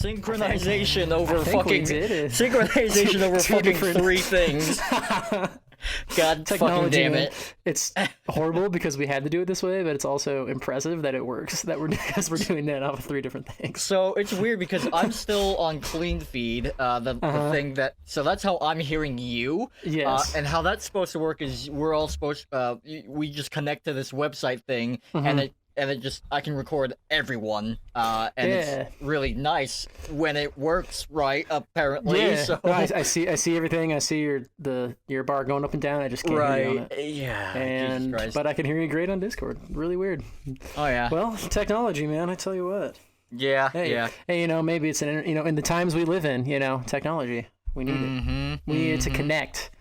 synchronization over think we fucking did it. synchronization over Two fucking different- 3 things. God fucking damn man, it! it's horrible because we had to do it this way, but it's also impressive that it works. That because we're doing that off of 3 different things. So it's weird because I'm still on clean feed, the thing that. So that's how I'm hearing you. Yes. And how that's supposed to work is we're all supposed. We just connect to this website thing, and it just I can record everyone. And it's really nice when it works right. Apparently. Yeah. So. No, I see everything. I see your bar going up and down. I just can't hear you on it. Yeah. And Jesus Christ. but I can hear you great on Discord. Really weird. Oh yeah. Well, technology, man. I tell you what. Yeah. Hey, yeah. Hey, maybe it's in the times we live in, technology. We need it. We need it to connect.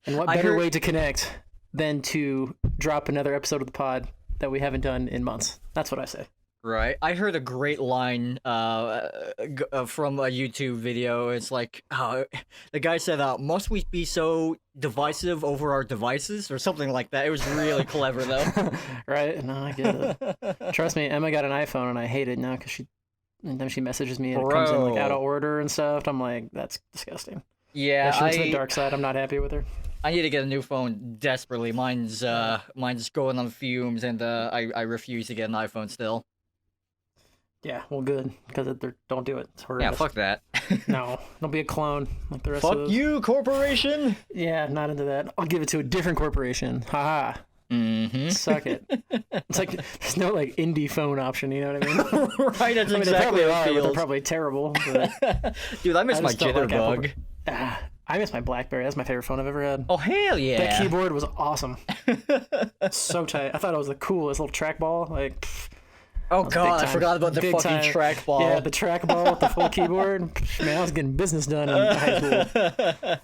And what better way to connect than to drop another episode of the pod that we haven't done in months? That's what I say. Right. I heard a great line from a YouTube video. It's like, the guy said, must we be so divisive over our devices? Or something like that. It was really clever, though. Right? No, I get it. Trust me, Emma got an iPhone, and I hate it now because then she messages me, and it comes in like out of order and stuff. I'm like, that's disgusting. Yeah, she went to the dark side. I'm not happy with her. I need to get a new phone desperately. Mine's going on fumes, and I refuse to get an iPhone still. Yeah, well, good, because don't do it. It's horrendous. Yeah, fuck that. No, don't be a clone like the rest of us. Fuck you, corporation! Yeah, not into that. I'll give it to a different corporation. Haha. Mm-hmm. Suck it. It's like there's no like indie phone option, you know what I mean? Right, that's I mean, exactly they how it probably are, but they're feels. probably terrible. But Dude, I miss my just don't like jitterbug. I miss my BlackBerry. That's my favorite phone I've ever had. Oh, hell yeah. That keyboard was awesome. So tight. I thought it was the coolest little trackball. Like, oh god, I forgot about the Big fucking time. trackball. Yeah, the trackball with the full keyboard. Man, I was getting business done in high school.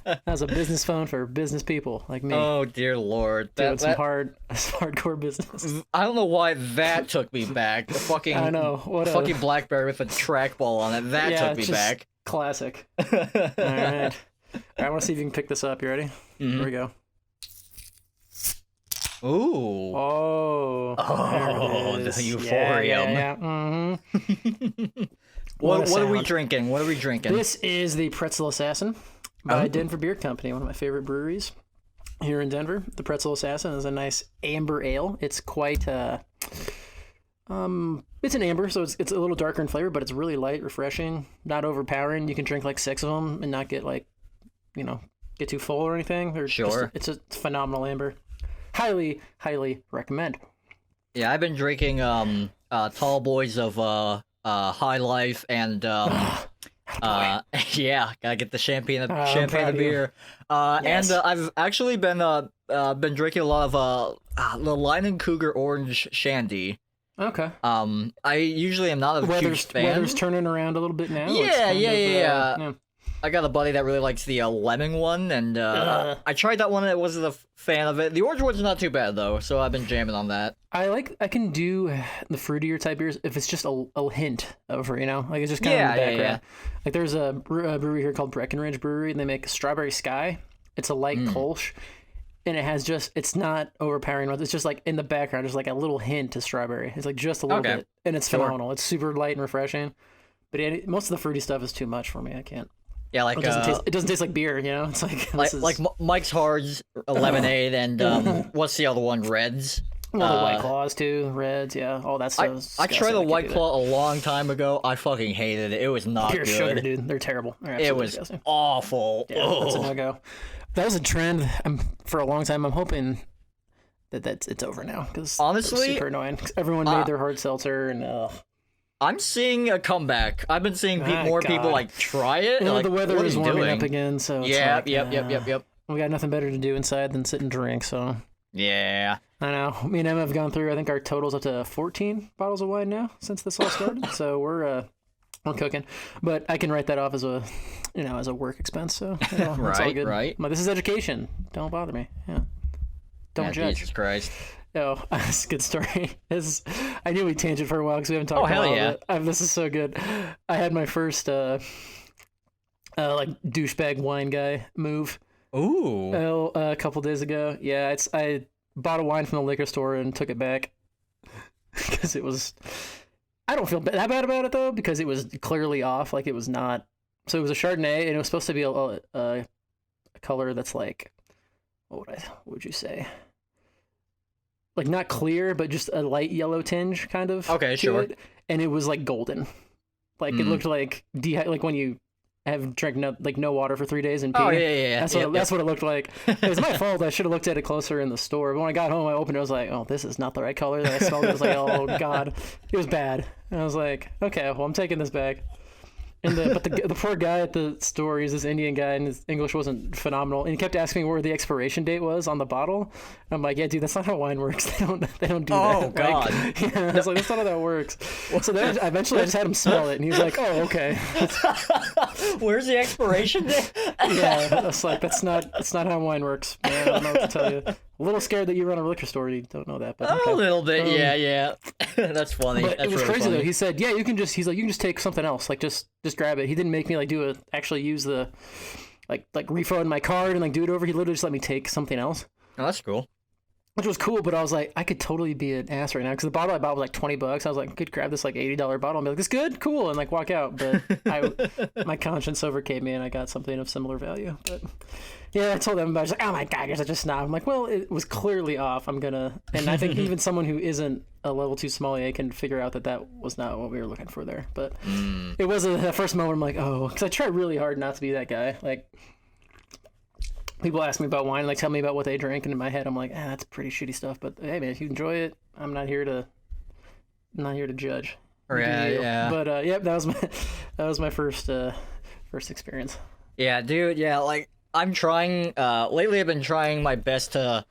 That was a business phone for business people like me. Oh dear lord, doing some hardcore business. I don't know why that took me back. The fucking I know fucking BlackBerry with a trackball on it. That took me back. Classic. All right. I want to see if you can pick this up. You ready? Here we go. Ooh. Oh, the euphorium. Yeah. Mm-hmm. What are we drinking? What are we drinking? This is the Pretzel Assassin by Denver Beer Company, one of my favorite breweries here in Denver. The Pretzel Assassin is a nice amber ale. It's quite it's an amber, so it's a little darker in flavor, but it's really light, refreshing, not overpowering. You can drink like 6 of them and not get get too full or anything. Sure. It's a phenomenal amber. Highly, highly recommend. Yeah, I've been drinking Tall Boys of High Life and yeah, gotta get the champagne of beer. Yes. And I've actually been drinking a lot of the Line & Cougar Orange Shandy. Okay. I usually am not a huge fan. Weather's turning around a little bit now. Yeah. I got a buddy that really likes the lemon one, and I tried that one and I wasn't a fan of it. The orange one's not too bad, though, so I've been jamming on that. I can do the fruitier type beers if it's just a hint over, like it's just kind of in the background. Yeah. Like there's a brewery here called Breckenridge Brewery, and they make Strawberry Sky. It's a light Kolsch, and it's not overpowering. It's just like in the background, there's like a little hint of strawberry. It's like just a little bit, and it's phenomenal. It's super light and refreshing. But most of the fruity stuff is too much for me. I can't. Yeah, like it doesn't taste like beer, It's like Mike's Hard's lemonade and what's the other one? Reds. Well, the White Claws too, Reds, yeah, all that stuff. I tried the White Claw a long time ago. I fucking hated it. It was not pure good. sugar, dude. They're terrible. It was disgusting. Awful. Yeah, that's a no-go. That was a trend for a long time. I'm hoping that it's over now because honestly, it's super annoying. Everyone made their hard seltzer and. I'm seeing a comeback. I've been seeing more people like try it. The weather is warming up again, so it's yep. We got nothing better to do inside than sit and drink, so yeah. I know. Me and Emma have gone through. I think our total's up to 14 bottles of wine now since this all started. So we're cooking, but I can write that off as a work expense. So it's all good. Right. But this is education. Don't bother me. Yeah. Don't judge. Jesus Christ. Oh, that's a good story. I knew we tangent for a while because we haven't talked about it. This is so good. I had my first like douchebag wine guy move. Ooh. A couple days ago. Yeah, I bought a wine from the liquor store and took it back because it was. I don't feel that bad about it though, because it was clearly off. Like it was not. So it was a Chardonnay, and it was supposed to be a color that's like, what would you say? Like not clear, but just a light yellow tinge, kind of. Okay, sure. It. And it was like golden. Like it looked like like when you have drank no water for 3 days and pee. Oh yeah. That's what it looked like. It was my fault. I should have looked at it closer in the store. But when I got home, I opened it. I was like, oh, this is not the right color. That I smelled it. I was like, oh god, it was bad. And I was like, okay, well, I'm taking this back. And the poor guy at the store, he's this Indian guy, and his English wasn't phenomenal. And he kept asking me where the expiration date was on the bottle. And I'm like, yeah, dude, that's not how wine works. They don't do that. Oh god. Yeah, I was like, that's not how that works. So then eventually I just had him smell it, and he was like, oh, okay. Where's the expiration date? Yeah, I was like, that's not how wine works, man. I don't know what to tell you. A little scared that you run a liquor store and you don't know that, but okay. A little bit, yeah. That's funny. But That's it was really crazy funny. though. He said, yeah, you can just take something else, like just grab it. He didn't make me like actually use the like refo in my card and like do it over. He literally just let me take something else. Oh, that's cool. Which was cool, but I was like, I could totally be an ass right now, because the bottle I bought was like $20. I was like, I could grab this like $80 bottle and be like, this good, cool, and like walk out. But my conscience overcame me, and I got something of similar value. But yeah, I told them about it. I was like, oh my god, you're such a snob. I'm like, well, it was clearly off. And I think even someone who isn't a level 2 sommelier can figure out that was not what we were looking for there. But it was that first moment. I'm like, oh, because I try really hard not to be that guy. Like, people ask me about wine, like tell me about what they drink, and in my head I'm like, that's pretty shitty stuff. But hey, man, if you enjoy it, I'm not here to judge. Yeah. But yeah, that was my first experience. Yeah, dude. Yeah, like I'm trying. Lately, I've been trying my best to,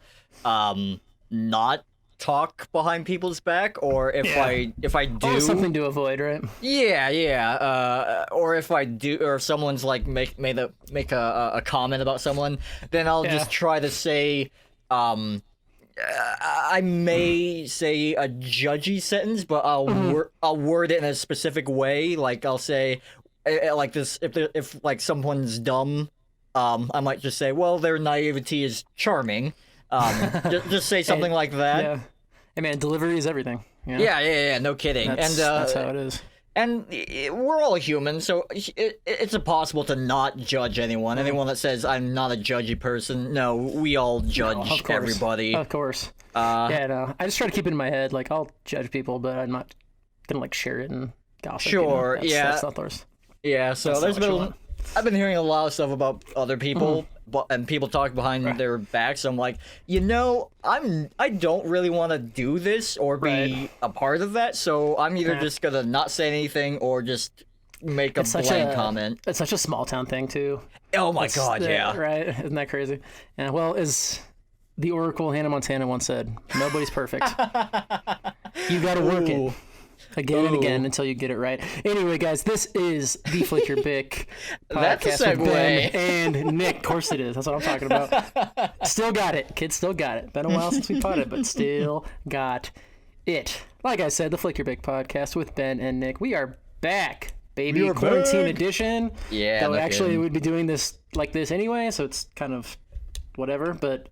not talk behind people's back, or if I do, always something to avoid, right? Yeah. Or if I do, or if someone's like make a comment about someone, then I'll just try to say, I may say a judgy sentence, but I'll word it in a specific way. Like I'll say, like this, if like someone's dumb, I might just say, well, their naivety is charming. Just say something like that. Yeah. Hey man, delivery is everything. You know? Yeah, no kidding. That's how it is. And we're all human, so it's impossible to not judge anyone. Anyone that says I'm not a judgy person, no, we all judge everybody. Of course. Yeah, no, I just try to keep it in my head. Like, I'll judge people, but I'm not gonna like share it and gossip. Sure, that's not theirs. Yeah, so I've been hearing a lot of stuff about other people, and people talk behind their backs. So I'm like, I don't really want to do this or be a part of that. So I'm either just gonna not say anything or just make a blank comment. It's such a small town thing too. Oh my god, yeah. Right? Isn't that crazy? Yeah. Well, as the Oracle Hannah Montana once said, nobody's perfect. You got to work it. Again and again until you get it right. Anyway, guys, this is the Flick Your Bick That's a podcast with Ben segue. and Nick. Of course it is. That's what I'm talking about. Still got it. Kids still got it. Been a while since we potted, but still got it. Like I said, the Flick Your Bick podcast with Ben and Nick. We are back, baby. We are Quarantine back. edition. Yeah, Though no actually kidding. we'd be doing this like this anyway, so it's kind of whatever. But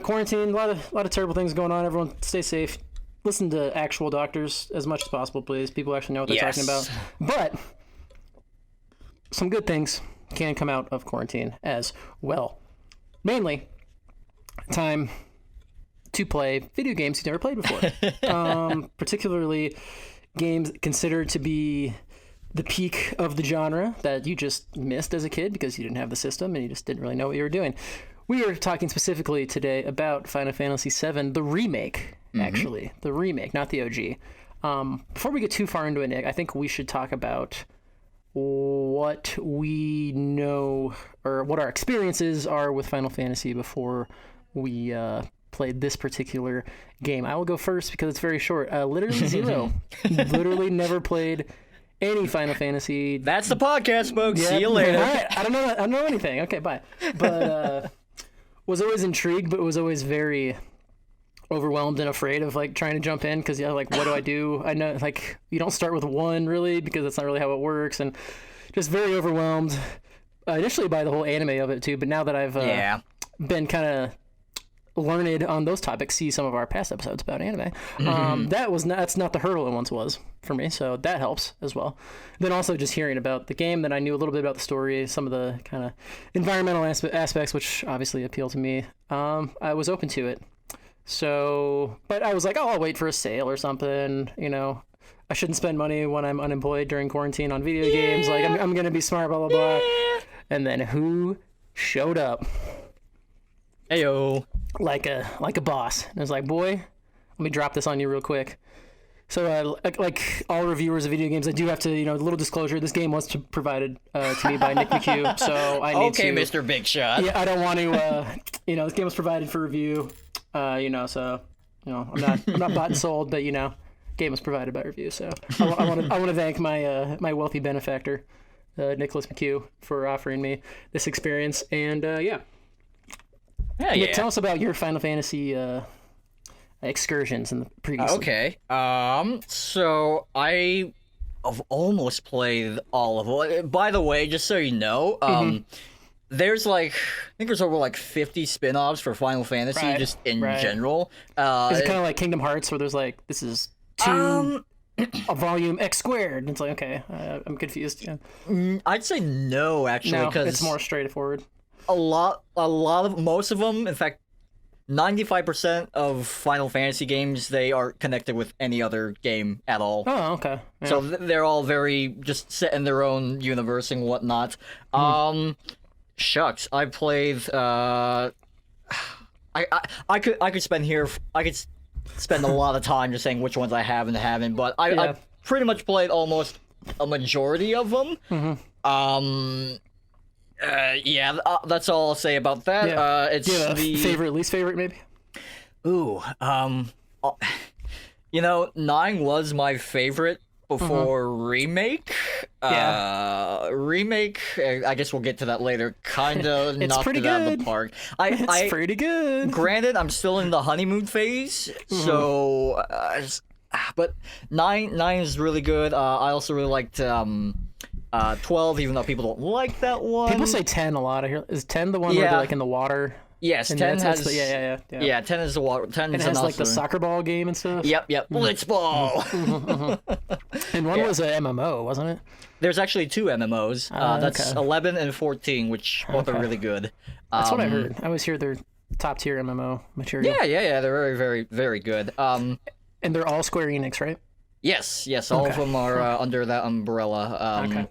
quarantine, a lot of terrible things going on. Everyone stay safe. Listen to actual doctors as much as possible, please. People actually know what they're talking about. But some good things can come out of quarantine as well. Mainly, time to play video games you've never played before. Particularly games considered to be the peak of the genre that you just missed as a kid because you didn't have the system and you just didn't really know what you were doing. We are talking specifically today about Final Fantasy VII, the remake, actually. The remake, not the OG. Before we get too far into it, Nick, I think we should talk about what we know or what our experiences are with Final Fantasy before we played this particular game. I will go first because it's very short. Literally zero. Literally never played any Final Fantasy. That's the podcast, folks. Yeah, See you later. All right. I don't know anything. Okay, bye. But was always intrigued, but was always very overwhelmed and afraid of like trying to jump in because like, what do I do? I know like you don't start with one really because that's not really how it works, and just very overwhelmed initially by the whole anime of it too. But now that I've been kind of learned on those topics, see some of our past episodes about anime. That's not the hurdle it once was for me, so that helps as well. Then also just hearing about the game, that I knew a little bit about the story, some of the kind of environmental aspects, which obviously appeal to me. I was open to it. So, but I was like, oh, I'll wait for a sale or something, you know. I shouldn't spend money when I'm unemployed during quarantine on video games. Like, I'm going to be smart, blah, blah, blah. And then who showed up? Heyo. Like a boss. And I was like, boy, let me drop this on you real quick. So, like all reviewers of video games, I do have to, a little disclosure. This game was provided to me by Nick McHugh, so I need to... Okay, Mr. Big Shot. Yeah, I don't want to, this game was provided for review, so, I'm not bought and sold, but, game was provided by review, so I want to thank my wealthy benefactor, Nicholas McHugh, for offering me this experience, and, yeah. Nick, tell us about your Final Fantasy excursions in the previous. Okay. So I've almost played all of them. By the way, just so you know, there's I think there's over 50 spin-offs for Final Fantasy just in general. Is it kind of like Kingdom Hearts, where there's this is two a volume X squared? And it's like, okay, I'm confused. Yeah. I'd say no, actually, because it's more straightforward. Most of them, in fact, 95% of Final Fantasy games, they are connected with any other game at all. Oh, okay. Yeah. So they're all very just set in their own universe and whatnot. Shucks, I played. I could spend a lot of time just saying which ones I have and haven't, but I pretty much played almost a majority of them. That's all I'll say about that. Yeah. It's Do you have the favorite, least favorite, maybe? Ooh, 9 was my favorite before Remake. Remake, I guess we'll get to that later. Kinda knocked it out of the park. It's pretty good. Granted, I'm still in the honeymoon phase, so but 9 is really good. I also really liked 12, even though people don't like that one. People say 10 a lot. I hear. Is 10 the one where they're in the water? Yes, 10 has... Yeah, 10 is the water. 10 and it has the soccer ball game and stuff? Yep. Blitzball! And one was a MMO, wasn't it? There's actually 2 MMOs. That's 11 and 14, which both are really good. That's what I heard. I always hear they're top tier MMO material. Yeah. They're very, very, very good. And they're all Square Enix, right? Yes, all of them are under that umbrella.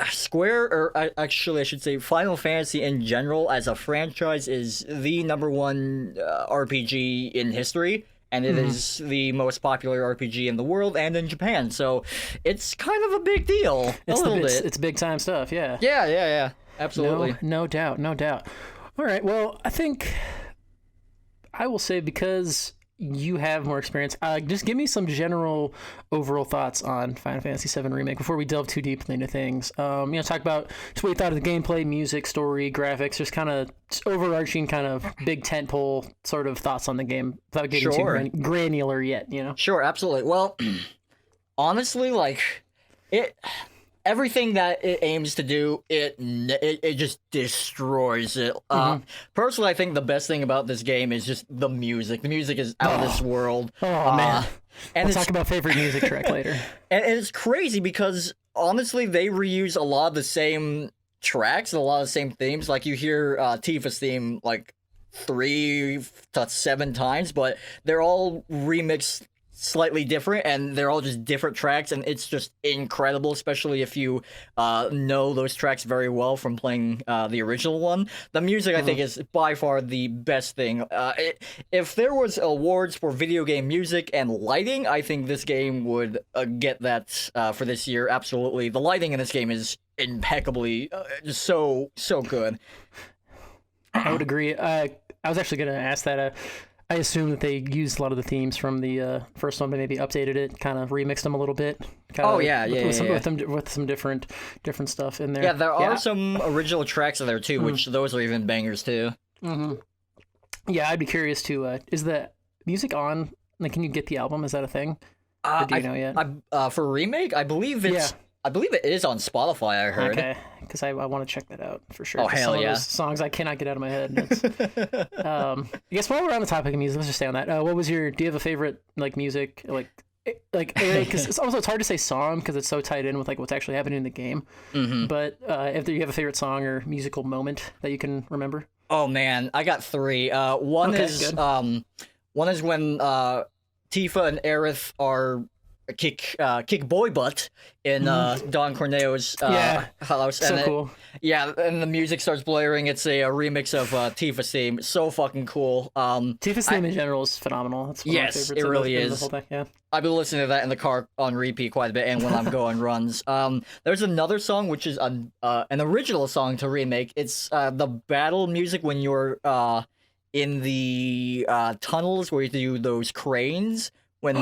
Square, or actually I should say Final Fantasy in general as a franchise, is the #1 RPG in history, and it is the most popular RPG in the world and in Japan, so it's kind of a big deal. It's big time stuff, yeah. Yeah, absolutely. No doubt. All right, well, I think I will say, because you have more experience, just give me some general overall thoughts on Final Fantasy VII Remake before we delve too deeply into things. Talk about just what you thought of the gameplay, music, story, graphics, just kind of overarching kind of big tentpole sort of thoughts on the game without getting too granular yet, Sure, absolutely. Well, honestly, everything that it aims to do, it just destroys it. Personally, I think the best thing about this game is just the music. The music is out of this world. Oh, man. And we'll talk about favorite music track later. And it's crazy because, honestly, they reuse a lot of the same tracks and a lot of the same themes. Like, you hear Tifa's theme, 3 to 7 times, but they're all remixed slightly different, and they're all just different tracks, and it's just incredible, especially if you know those tracks very well from playing the original one. The music, I think, is by far the best thing. If there was awards for video game music and lighting, I think this game would get that for this year, absolutely. The lighting in this game is impeccably just so good. I would agree. I was actually going to ask that. I assume that they used a lot of the themes from the first one, but maybe updated it, kind of remixed them a little bit. With some different stuff in there. Yeah, there are some original tracks in there too, which those are even bangers too. Yeah, I'd be curious to. Is the music on? Can you get the album? Is that a thing? Or do you know yet? For Remake, I believe it's I believe it is on Spotify. I heard. Okay, because I want to check that out for sure. Oh 'Cause hell some yeah! of those songs I cannot get out of my head. I guess while we're on the topic of music, let's just stay on that. What was your? Do you have a favorite like music like because it's hard to say song because it's so tied in with like what's actually happening in the game. Mm-hmm. But if you have a favorite song or musical moment that you can remember. Oh man, I got three. One Okay, is good. one is when Tifa and Aerith are kick boy butt in Don Corneo's Yeah, house. So And cool. yeah, and the music starts blaring. It's a remix of Tifa's theme. So fucking cool. Tifa's theme in general is phenomenal. It's one Yes, of my favorites it really in the is. whole thing. Yeah. I've been listening to that in the car on repeat quite a bit, and when I'm going runs. There's another song which is an original song to remake. It's the battle music when you're in the tunnels where you do those cranes when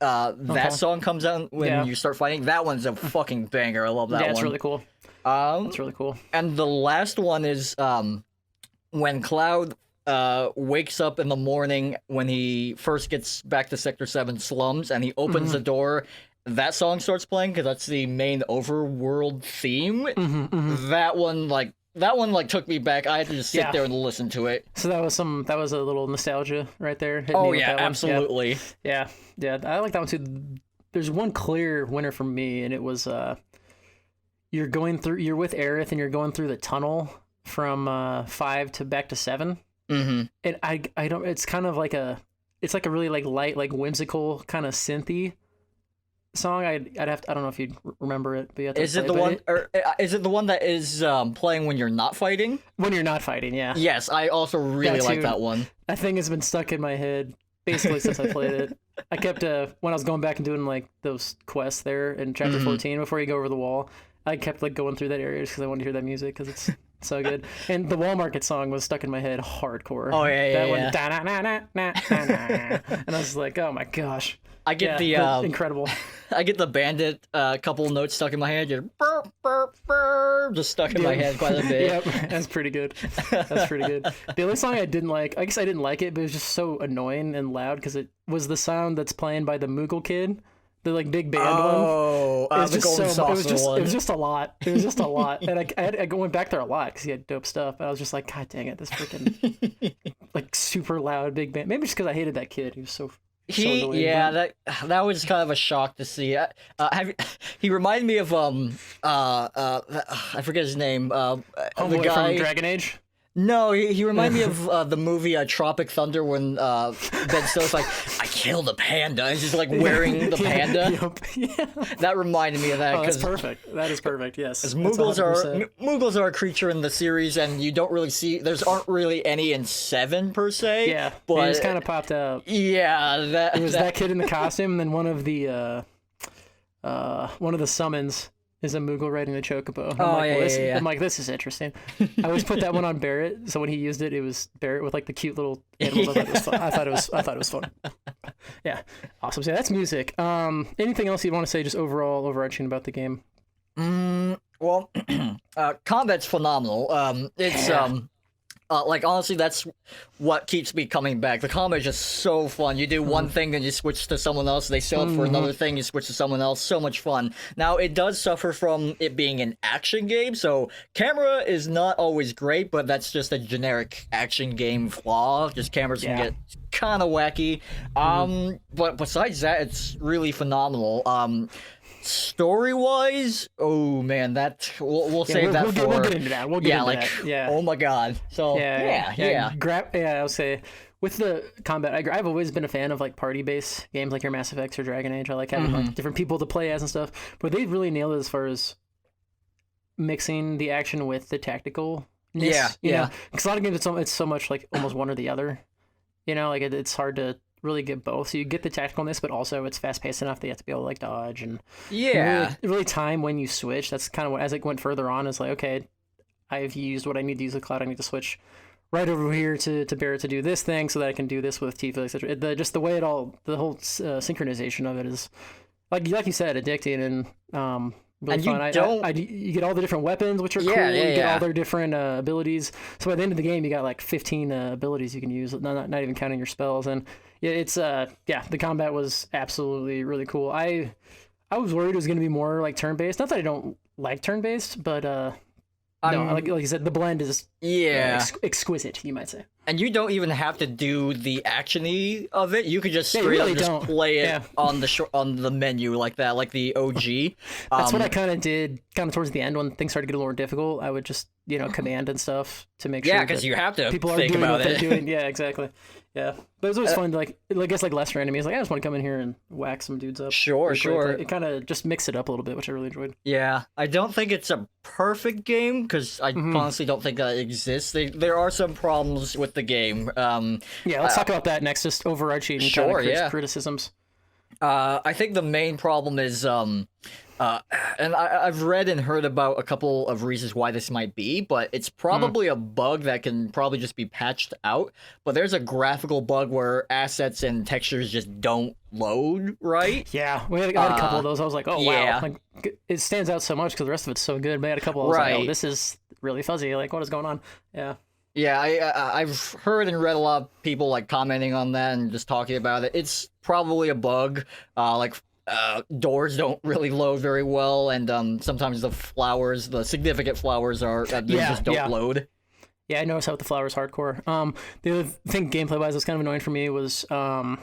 that song comes out when you start fighting. That one's a fucking banger. I love that one. Yeah, it's really cool. Um, It's really cool. and the last one is when Cloud wakes up in the morning when he first gets back to Sector 7 slums and he opens the door. That song starts playing because that's the main overworld theme. That one took me back. I had to just sit Yeah. there and listen to it. So that was a little nostalgia right there. hitting Oh me with yeah, that one. absolutely. Yeah, I like that one too. There's one clear winner for me, and it was you're with Aerith and you're going through the tunnel from 5 to back to 7. Mm-hmm. And I don't. It's kind of like it's like a really like light, like whimsical kind of synthy song. I don't know if you'd remember it, but Is it the one, or is it the one that is playing when you're not fighting? when you're not fighting? Yeah, Yes, I also really That like too. that one. that thing has been stuck in my head basically since I played it. I kept when I was going back and doing like those quests there in chapter 14 before you go over the wall. I kept like going through that area just because I wanted to hear that music because it's so good. And the Wall Market song was stuck in my head hardcore. Oh, yeah, that yeah, one. yeah. Da-na-na-na-na-na-na. And I was like, oh my gosh. I get incredible. I get the bandit couple notes stuck in my head, just burp, burp, burp, just stuck in my head quite a bit. Yep, that's pretty good. That's pretty good. The only song I didn't like, I guess I didn't like it, but it was just so annoying and loud because it was the sound that's playing by the Moogle kid, the like big band one. Oh, It was the just golden so. saucer one. It was just a lot. It was just a lot, and I went back there a lot because he had dope stuff. And I was just like, God dang it, this freaking like super loud big band. Maybe just because I hated that kid. He was so annoying, but- that was kind of a shock to see. He reminded me of I forget his name. The Homeboy guy from Dragon Age. No, he reminded me of the movie Tropic Thunder when Ben Stiller's like, I killed a panda. And he's just like wearing the panda. Yep. Yeah. That reminded me of that Oh, that's because perfect. That is perfect. Yes. That's Moogles are a creature in the series, and you don't really see. Aren't really any in 7 per se. Yeah, but he just kind of popped out. Yeah, It was that kid in the costume, and then one of the summons is a Moogle riding a chocobo. I'm like, this is interesting. I always put that one on Barrett, so when he used it, it was Barrett with like the cute little animals. I thought it was fun. Yeah, awesome. So that's music. Anything else you want to say, just overall overarching about the game? Well, combat's phenomenal. It's like honestly, that's what keeps me coming back. The combat is just so fun. You do one thing, then you switch to someone else. They sell it for another thing. You switch to someone else. So much fun. Now it does suffer from it being an action game, so camera is not always great, but that's just a generic action game flaw. Just cameras can get kind of wacky. But besides that, it's really phenomenal. Story wise, oh man, that we'll save that for. We'll get into that. We'll get into like, that. Yeah. Oh my god. So yeah. I'll say with the combat, I've always been a fan of like party-based games like your Mass Effects or Dragon Age. I like having like different people to play as and stuff. But they really nailed it as far as mixing the action with the tactical. Yeah. Because a lot of games it's so much like almost one or the other. You know, like it's hard to really get both. So you get the tacticalness, but also it's fast paced enough that you have to be able to like dodge and really time when you switch. That's kind of what, as it went further on, is like, okay, I've used what I need to use with Cloud. I need to switch right over here to Barrett to do this thing so that I can do this with Tifa, etc. Just the way the whole synchronization of it is like you said, addicting and really fun. You get all the different weapons, which are cool. You get all their different abilities. So by the end of the game, you got like 15 abilities you can use, not even counting your spells. And yeah, it's the combat was absolutely really cool. I I was worried it was going to be more like turn-based. Not that I don't like turn-based, but no, like you said, the blend is exquisite, you might say. And you don't even have to do the actiony of it. You could just straight really up just don't. play it on the menu like that, like the OG. That's what I kind of did, kind of towards the end when things started to get a little more difficult. I would just, command and stuff to make sure. Yeah, because you have to people think are doing about what it. they're doing. Yeah, exactly. Yeah, but it was always fun. Like, I guess like lesser enemies. Like, I just want to come in here and whack some dudes up. Sure. It kind of just mixed it up a little bit, which I really enjoyed. Yeah, I don't think it's a perfect game because I honestly don't think that exists. There are some problems with the game. Let's talk about that next. Just overarching criticisms. I think the main problem is and I've read and heard about a couple of reasons why this might be, but it's probably a bug that can probably just be patched out. But there's a graphical bug where assets and textures just don't load right. Yeah, I had a couple of those. I was like, oh, wow. Like, it stands out so much because the rest of it's so good. But I had a couple I was like, oh, this is really fuzzy. Like, what is going on? Yeah. Yeah, I've heard and read a lot of people like commenting on that and just talking about it. It's probably a bug. Doors don't really load very well, and sometimes the significant flowers just don't load. Yeah, I noticed that with the flowers hardcore. The other thing gameplay wise was kind of annoying for me was like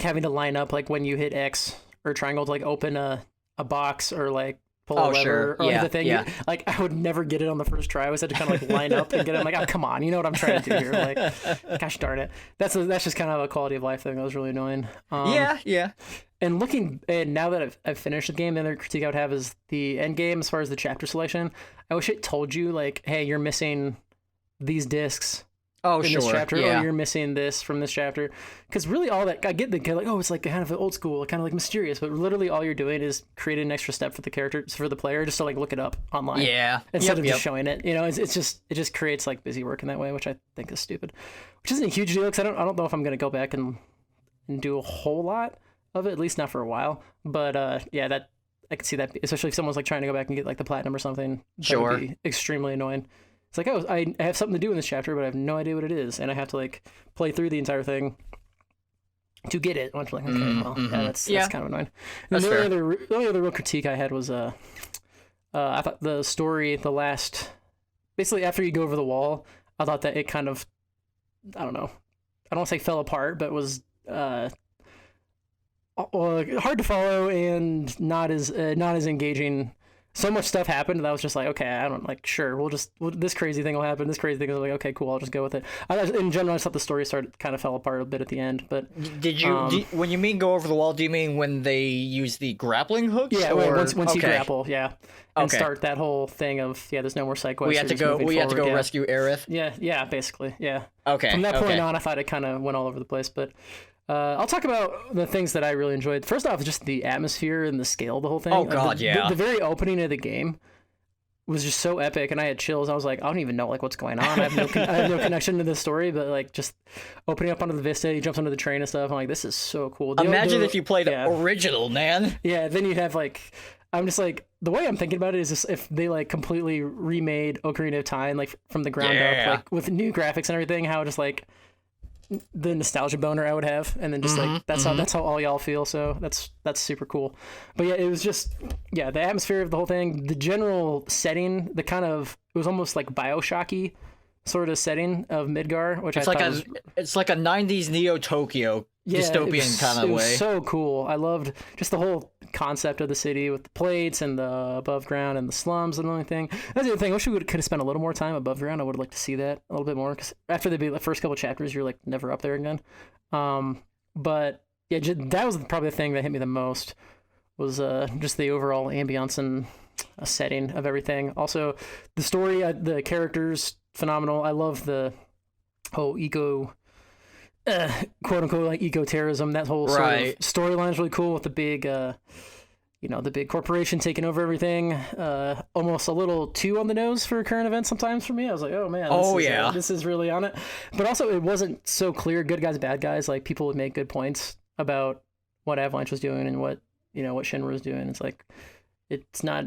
having to line up like when you hit X or triangle to like open a box or like pull a lever or like the thing. Yeah. Like I would never get it on the first try. I always had to kind of like line up and get it. I'm like, oh, come on, you know what I'm trying to do here. Like, gosh darn it. That's just kind of a quality of life thing that was really annoying. Yeah. And now that I've finished the game, the other critique I would have is the end game as far as the chapter selection. I wish it told you like, hey, you're missing these discs. In this chapter, yeah. Oh, you're missing this from this chapter, because really all that I get like, oh, it's like kind of old school, kind of like mysterious, but literally all you're doing is creating an extra step for the character, for the player, just to like look it up online, instead of just showing it. It just creates like busy work in that way, which I think is stupid, which isn't a huge deal because I don't know if I'm gonna go back and do a whole lot of it, at least not for a while. But that I could see that, especially if someone's like trying to go back and get like the platinum or something. That would be extremely annoying. It's like, oh, I have something to do in this chapter, but I have no idea what it is, and I have to like play through the entire thing to get it. I'm like, okay, that's kind of annoying. And the only other real critique I had was I thought the story, basically after you go over the wall, I thought that it kind of, I don't want to say fell apart, but was hard to follow and not as engaging. So much stuff happened that I was just like, okay, I don't like, sure, this crazy thing will happen. This crazy thing is like, okay, cool, I'll just go with it. In general, I just thought the story kind of fell apart a bit at the end. But did you, when you mean go over the wall, do you mean when they use the grappling hooks? Yeah, once you grapple, and start that whole thing of there's no more side quests. We have to go rescue Aerith. Yeah, basically, yeah. Okay. From that point on, I thought it kind of went all over the place, but. I'll talk about the things that I really enjoyed. First off, just the atmosphere and the scale of the whole thing. Oh, God, The very opening of the game was just so epic, and I had chills. I was like, I don't even know like what's going on. I have no connection to this story, but like just opening up onto the vista, he jumps onto the train and stuff. I'm like, this is so cool. Imagine if you played the original, man. Yeah, then you'd have like, I'm just like, the way I'm thinking about it is just if they like completely remade Ocarina of Time like from the ground up, like with new graphics and everything, how just like the nostalgia boner I would have, and then just like that's how all y'all feel, so that's super cool. But it was just the atmosphere of the whole thing, the general setting, it was almost like Bioshocky sort of setting of Midgar, which it's it's like a 90s Neo Tokyo dystopian kind of way. It was so cool. I loved just the whole concept of the city with the plates and the above ground and the slums and everything. That's the other thing. I wish we could have spent a little more time above ground. I would have liked to see that a little bit more, because after the first couple chapters, you're like never up there again. But that was probably the thing that hit me the most, was just the overall ambiance and setting of everything. Also, the story, the characters, phenomenal. I love the whole quote unquote like eco-terrorism. That whole sort of storyline is really cool, with the big the big corporation taking over everything. Almost a little too on the nose for current events sometimes for me. I was like, oh man, this is really on it. But also it wasn't so clear, good guys, bad guys. Like, people would make good points about what Avalanche was doing and what Shinra was doing. It's like, it's not,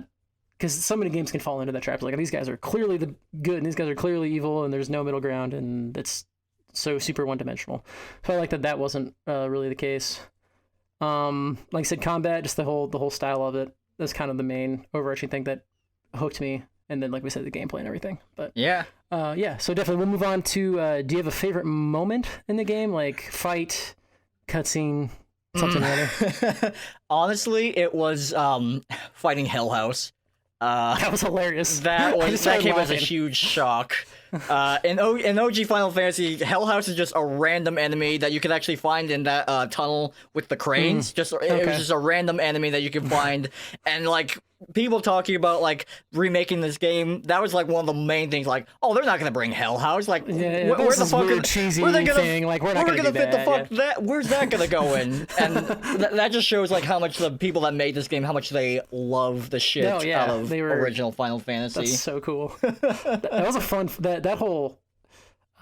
because so many games can fall into that trap. Like, these guys are clearly the good and these guys are clearly evil, and there's no middle ground, and it's so super one-dimensional. So I like that wasn't really the case. Like I said, combat, just the whole style of it. That's kind of the main overarching thing that hooked me. And then, like we said, the gameplay and everything. But Yeah. yeah. So definitely, we'll move on to. Do you have a favorite moment in the game, like fight, cutscene, something or other? Honestly, it was fighting Hell House. That was hilarious. That I just that started came as a laughing. huge shock. In OG Final Fantasy, Hell House is just a random enemy that you can actually find in that tunnel with the cranes. It Okay. was just a random enemy that you can find, and like people talking about like remaking this game, that was like one of the main things. Like, oh, they're not gonna bring Hell House. Like, Yeah, where the this fuck weird are, cheesy where they gonna, thing. Like, we're not where gonna do fit the that, fuck yeah. that? Where's that gonna go in? And that just shows like how much the people that made this game, how much they love the shit No, yeah, out of they were- original Final Fantasy. That's so cool. That was a fun. That whole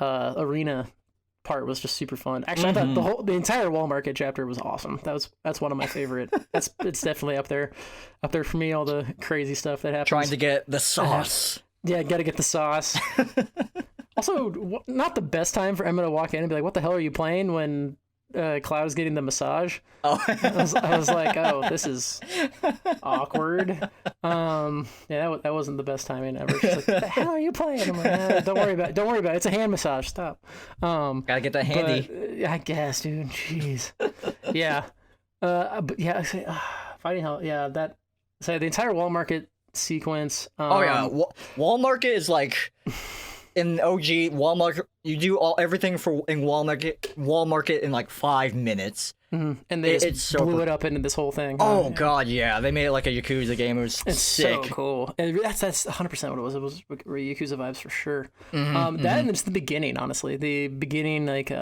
arena part was just super fun. Actually, I thought the entire Wall Market chapter was awesome. That's one of my favorite. It's definitely up there for me. All the crazy stuff that happens. Trying to get the sauce. Yeah, got to get the sauce. Also, not the best time for Emma to walk in and be like, "What the hell are you playing?" When Cloud is getting the massage. Oh, I was like, "Oh, this is awkward." Yeah, that wasn't the best timing ever. She's like, "What the hell are you playing?" I'm like, "Don't worry about it. It's a hand massage. Stop." gotta get that handy. But, I guess, dude. Jeez. Yeah. But yeah, fighting hell. Yeah, that. So the entire Wall Market sequence. Oh yeah, Wall Market is like in OG Wall Market. You do everything for in Wall Market in like 5 minutes. And they just it's so blew it up into this whole thing. Oh god, yeah, they made it like a Yakuza game. It was It's sick. so cool. And that's 100% what it was. It was Yakuza vibes for sure. Mm-hmm, That and just the beginning, honestly. The beginning, like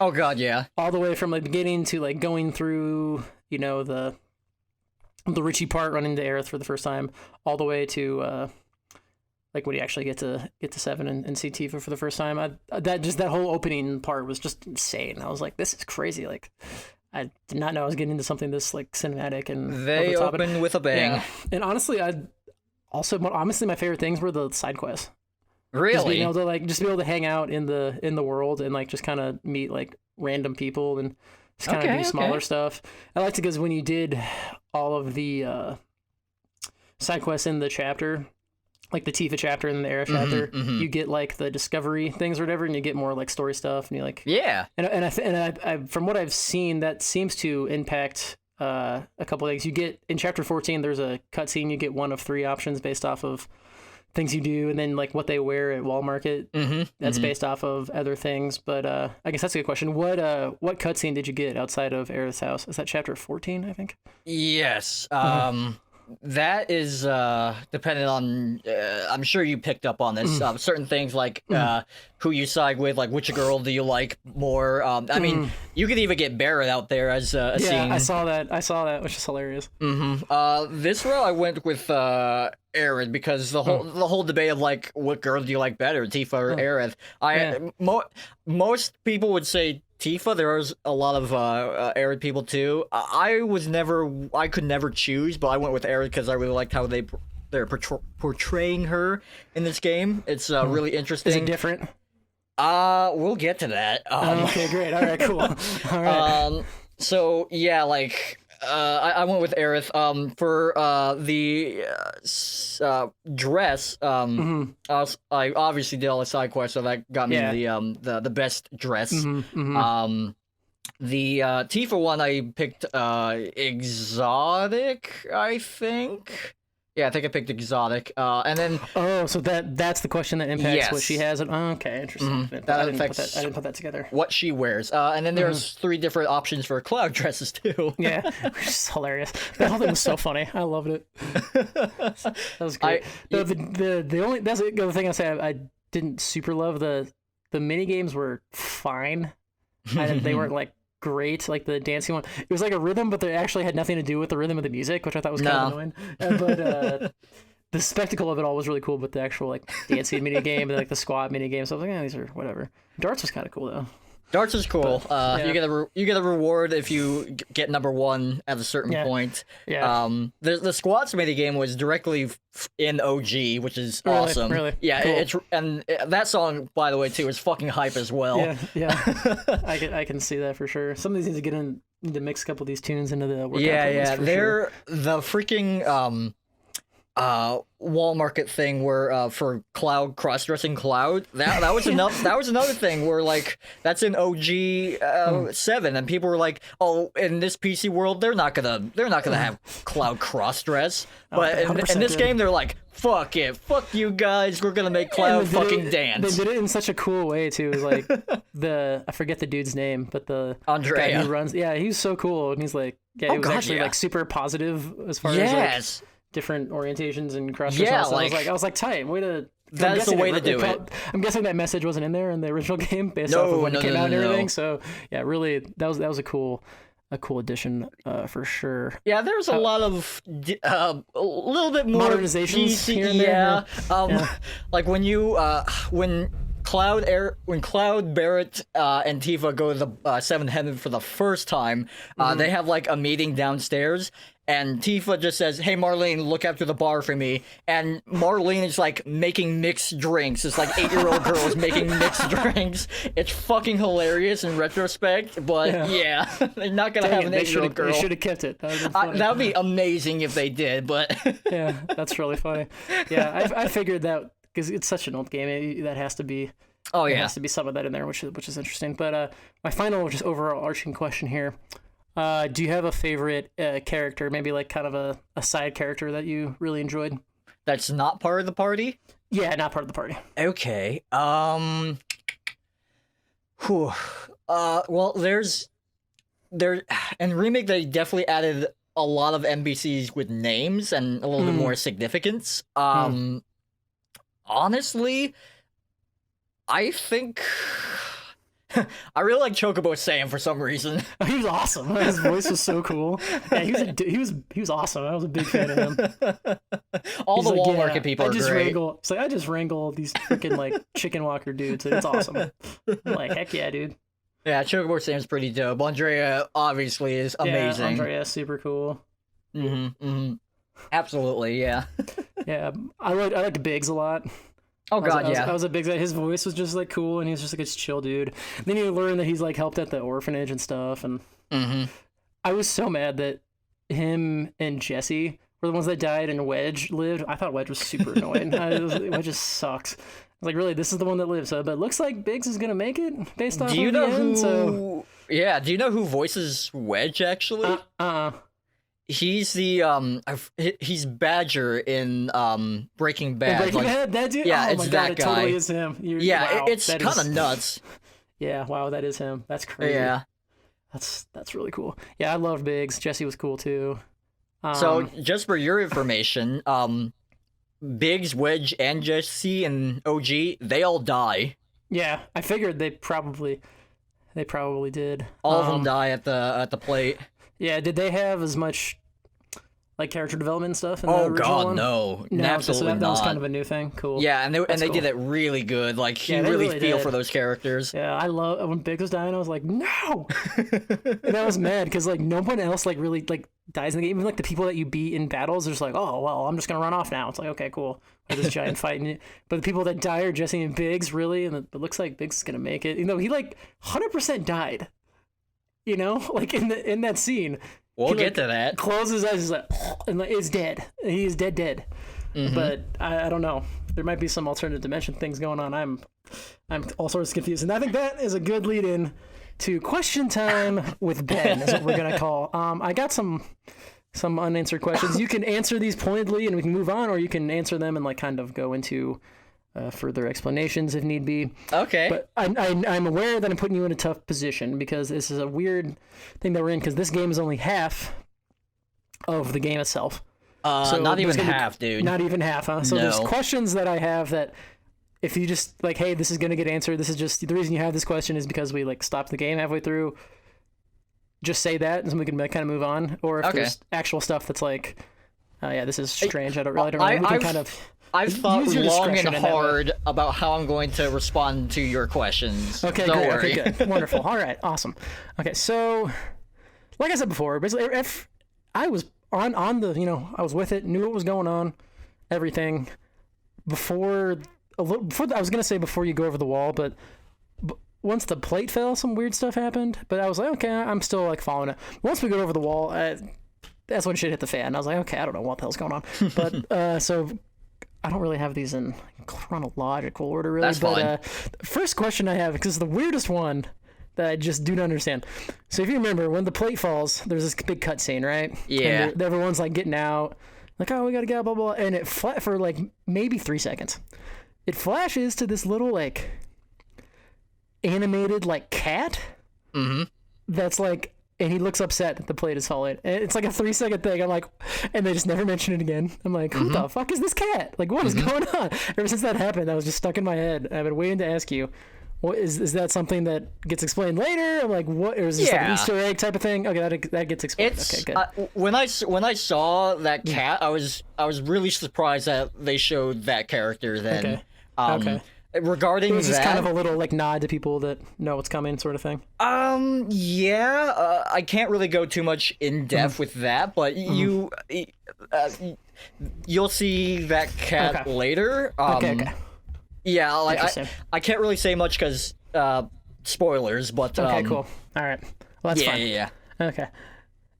Oh god, yeah. all the way from like beginning to like going through, the Richie part, running to Aerith for the first time, all the way to like when you actually get to 7 and see Tifa for the first time. That whole opening part was just insane. I was like, this is crazy. Like, I did not know I was getting into something this like cinematic and They over the top. open with a bang. Yeah. And honestly, honestly my favorite things were the side quests. Just Really? being able to hang out in the world and like just kind of meet like random people and just kind of do smaller stuff. I liked it because when you did all of the side quests in the chapter, like the Tifa chapter and the Aerith chapter, you get like the discovery things or whatever, and you get more like story stuff, and you like Yeah. and I from what I've seen, that seems to impact a couple of things. You get in chapter 14, there's a cutscene. You get one of 3 options based off of things you do, and then like what they wear at Wall Market. That's based off of other things. But I guess that's a good question. What cutscene did you get outside of Aerith's house? Is that chapter 14? I think. Yes. That is dependent on. I'm sure you picked up on this. Certain things like who you side with, like which girl do you like more. I mean, you could even get Barrett out there as a scene. I saw that, which is hilarious. This route I went with Aerith because the whole debate of like what girl do you like better, Tifa or Aerith. Most people would say Tifa. There's a lot of Aerith people too. I could never choose, but I went with Aerith because I really liked how they're portraying her in this game. It's really interesting. Is it different? We'll get to that. Okay, great. All right, cool. All right. So yeah, like I went with Aerith. For the dress. I obviously did all the side quests, so that got me the best dress. The Tifa one I picked exotic, I think. Yeah, I think I picked exotic. And then so that's the question that impacts what she has. Okay, interesting. I didn't put that together. What she wears. And then there's 3 different options for Cloud dresses too. Yeah, which is hilarious. That whole thing was so funny. I loved it. That was great. The only that's the other thing I say I didn't super love the mini games were fine. They weren't like great, like the dancing one. It was like a rhythm, but they actually had nothing to do with the rhythm of the music, which I thought was kind of annoying. But the spectacle of it all was really cool. But the actual like dancing mini game and like the squat mini game, so I was like, these are whatever. Darts was kind of cool though. Darts is cool. yeah. You get a reward if you get number 1 at a certain point. Yeah. The squats mini game was directly in OG, which is awesome. Really? Yeah, Cool. that song, by the way, too, is fucking hype as well. Yeah. I can see that for sure. Some of these need to mix a couple of these tunes into the workout playlist for they're the freaking wall market thing where for Cloud cross-dressing Cloud that was enough. That was another thing where like that's in OG 7 and people were like, oh, in this PC world they're not gonna have Cloud cross-dress, but in this game they're like, fuck it, fuck you guys, we're gonna make Cloud fucking dance. They did it in such a cool way too. It was like I forget the dude's name, but the Andrea guy who runs, he's so cool, and he's like, he was actually like super positive as far as like, different orientations and cross-dress. Yeah, so I was like, tight, way to. That's the way to do it. I'm guessing that message wasn't in there in the original game based off of when it came out and everything. So yeah, really, that was a cool addition for sure. Yeah, there's a lot of a little bit more modernizations here and there. Like when Cloud, Barrett, and Tifa go to the Seventh Heaven for the first time, they have like a meeting downstairs, and Tifa just says, "Hey Marlene, look after the bar for me." And Marlene is like making mixed drinks. It's like 8-year-old girls making mixed drinks. It's fucking hilarious in retrospect, but yeah they're not gonna have an 8-year-old girl. They should have kept it. That would be amazing if they did, but yeah, that's really funny. Yeah, I figured that. Because it's such an old game, that has to be. Oh yeah, there has to be some of that in there, which is interesting. But my final, just overarching question here: do you have a favorite character, maybe like kind of a side character that you really enjoyed? That's not part of the party? Yeah, not part of the party. Okay. Well, in Remake they definitely added a lot of NPCs with names and a little bit more significance. Honestly, I think I really like Chocobo Sam for some reason. He was awesome. His voice was so cool. Yeah, he was awesome. I was a big fan of him. All the wall market people are great. I just wrangle these freaking like chicken walker dudes. It's awesome. I'm like, heck yeah, dude. Yeah, Chocobo Sam's pretty dope. Andrea obviously is amazing. Yeah, Andrea is super cool. Absolutely, yeah. Yeah, I liked Biggs a lot. Oh god, I was a Biggs. His voice was just like cool, and he was just like a chill dude. And then you learn that he's like helped at the orphanage and stuff. And I was so mad that him and Jesse were the ones that died and Wedge lived. I thought Wedge was super annoying. Wedge just sucks. I was like, really, this is the one that lives. But it looks like Biggs is gonna make it based off. Do you know who? Yeah, do you know who voices Wedge actually? He's the he's Badger in Breaking Bad. Breaking Bad, that dude. Yeah, oh it's my that God, guy. It totally is him. Wow, it's kind of nuts. Yeah, wow, that is him. That's crazy. Yeah, that's really cool. Yeah, I love Biggs. Jesse was cool too. So just for your information, Biggs, Wedge, and Jesse and OG, they all die. Yeah, I figured they probably did. All of them die at the plate. Yeah, did they have as much like character development stuff in the original one? No, absolutely so not. That was kind of a new thing. Cool. Yeah, and they did it really good. Like you really feel for those characters. Yeah, I love when Biggs was dying. I was like, no, and I was mad because like no one else like really like dies in the game. Even like the people that you beat in battles, they're just like, oh well, I'm just gonna run off now. It's like, okay, cool. This giant fight, but the people that die are Jesse and Biggs, really, and it looks like Biggs is gonna make it. You know, he like 100% died. You know, like in that scene. We'll get to that. Closes his eyes, he's like, and like, is dead. He is dead. But I don't know. There might be some alternative dimension things going on. I'm all sorts of confused, and I think that is a good lead-in to question time with Ben. Is what we're gonna call. I got some unanswered questions. You can answer these pointedly, and we can move on, or you can answer them and like kind of go into further explanations if need be. Okay. But I'm aware that I'm putting you in a tough position because this is a weird thing that we're in because this game is only half of the game itself. So not even half, dude. Not even half, huh? So there's questions that I have that if you just like, hey, this is going to get answered. This is just the reason you have this question is because we like stopped the game halfway through. Just say that and we can kind of move on. Or if there's actual stuff that's like Yeah, this is strange. I don't know. We can kind of. I've thought use your long and discretion in that way. hard about how I'm going to respond to your questions. Okay, Don't great. worry. Okay, good. Wonderful. All right, awesome. Okay, so like I said before, basically, if I was on the, I was with it, knew what was going on, everything before I was gonna say before you go over the wall, but once the plate fell, some weird stuff happened. But I was like, okay, I'm still like following it. Once we go over the wall, that's when shit hit the fan. I was like, okay, I don't know what the hell's going on, but so. I don't really have these in chronological order, really. That's but fine. First question I have, because it's the weirdest one that I just do not understand. So if you remember, when the plate falls, there's this big cutscene, right? Yeah. And everyone's like getting out, like, oh, we gotta get out, blah, blah, blah. And it for like maybe 3 seconds. It flashes to this little like animated like cat. Mm-hmm. That's like. And he looks upset that the plate is falling. And it's like a 3-second thing. I'm like, and they just never mention it again. I'm like, who the fuck is this cat? Like, what is going on? Ever since that happened, that was just stuck in my head. I've been waiting to ask you, what is that something that gets explained later? I'm like, what? Or is this like an Easter egg type of thing? Okay, that gets explained. Okay, good. When I saw that cat, I was really surprised that they showed that character then. Okay. Okay. Regarding It was just that, kind of a little like nod to people that know what's coming, sort of thing. yeah, I can't really go too much in depth with that, but you'll see that cat later. Okay. Yeah, like I can't really say much because spoilers, but Okay, cool. All right. Well, that's fine. Yeah. Okay.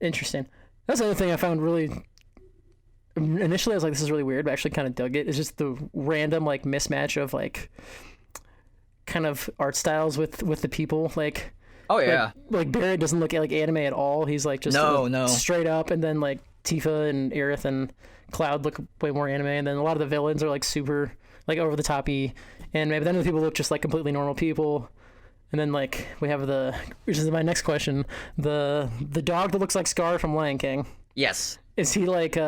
Interesting. That's the other thing I found really. Initially, I was like, "This is really weird," but I actually kind of dug it. It's just the random like mismatch of like kind of art styles with the people. Like, Oh yeah. like Barrett doesn't look like anime at all. He's like just No. straight up, and then like Tifa and Aerith and Cloud look way more anime, and then a lot of the villains are like super like over the toppy anime. But then the people look just like completely normal people. And then like we have which is my next question, the dog that looks like Scar from Lion King. Yes. Is he like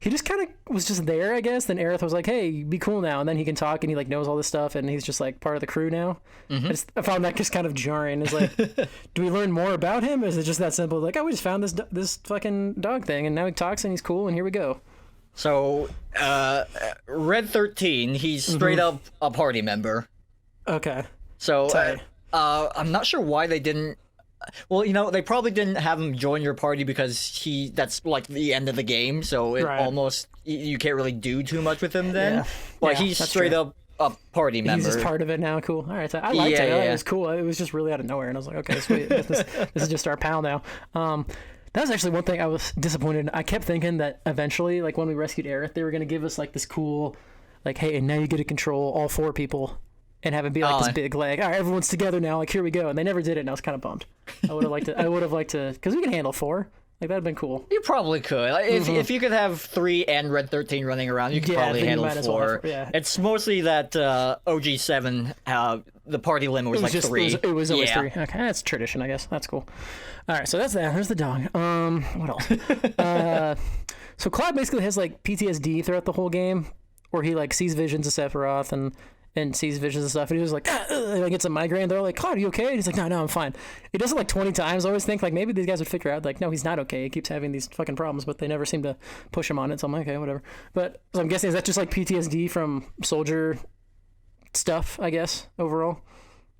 he just kind of was just there, I guess. Then Aerith was like, "Hey, be cool now," and then he can talk and he like knows all this stuff and he's just like part of the crew now. I found that just kind of jarring. It's like, do we learn more about him? Or is it just that simple? Like, oh, we just found this fucking dog thing and now he talks and he's cool and here we go. So, Red 13, he's straight up a party member. Okay. So, Tight. I'm not sure why they didn't. Well, they probably didn't have him join your party because that's like the end of the game, so it Right. almost you can't really do too much with him then. Yeah. But Yeah, he's that's straight true. up a party member. He's just part of it now. Cool. All right. So I liked it. Yeah. It was cool. It was just really out of nowhere, and I was like, okay, sweet. This is just our pal now. That was actually one thing I was disappointed in. I kept thinking that eventually, like when we rescued Aerith, they were going to give us like this cool, like, hey, and now you get to control all 4 people and have it be like this big, like, all right, everyone's together now, like, here we go. And they never did it, and I was kind of bummed. I would have liked to, because we can handle 4. Like, that'd have been cool. You probably could. Like, if you could have 3 and Red 13 running around, you could Yeah, I probably think you handle might as well 4. have 4, yeah. It's mostly that OG7, the party limit was like 3. It was always Yeah. 3. Okay, that's tradition, I guess. That's cool. All right, so that's that. There's the dog. What else? So Cloud basically has like PTSD throughout the whole game, where he like sees visions of Sephiroth and sees visions of stuff, and he was like, like gets a migraine. They're like, Cloud, are you okay? And he's like, no, I'm fine. He does it like 20 times. I always think like maybe these guys would figure out like, no, he's not okay. He keeps having these fucking problems, but they never seem to push him on it. So I'm like, okay, whatever. But so I'm guessing is that just like PTSD from soldier stuff, I guess, overall.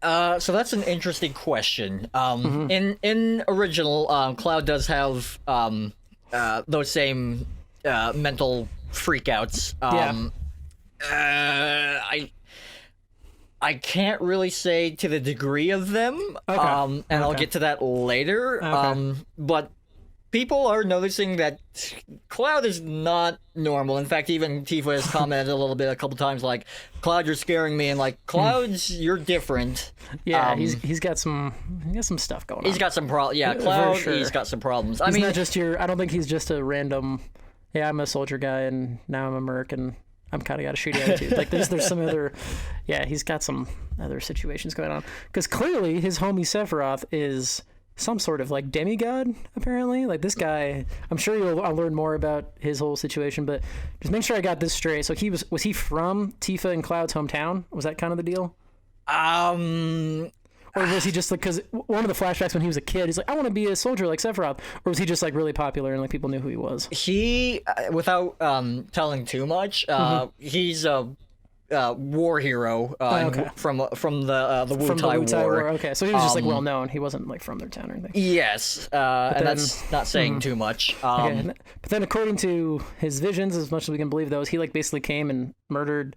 So that's an interesting question. In original, Cloud does have those same mental freakouts. I can't really say to the degree of them. Okay. And I'll get to that later. Okay. But people are noticing that Cloud is not normal. In fact, even Tifa has commented a couple times, like, Cloud, you're scaring me, and like, Cloud's, you're different. Yeah, he's got some stuff going on. He's got some problems. Yeah, For Cloud, sure. he's got some problems. He's not just I don't think he's just a random, yeah, I'm a soldier guy and now I'm a merc and I'm kind of got a shitty attitude. Like there's some other, yeah, he's got some other situations going on. Because clearly his homie Sephiroth is some sort of like demigod, apparently. Like this guy, I'm sure I'll learn more about his whole situation, but just make sure I got this straight. So was he from Tifa and Cloud's hometown? Was that kind of the deal? Or was he just like, because one of the flashbacks when he was a kid, he's like, I want to be a soldier like Sephiroth. Or was he just like really popular and like people knew who he was? He, without telling too much, he's a war hero from the Wu Tai War. Okay, so he was just like well known. He wasn't like from their town or anything. Yes, and that's not saying too much. Okay. But then, according to his visions, as much as we can believe those, he like basically came and murdered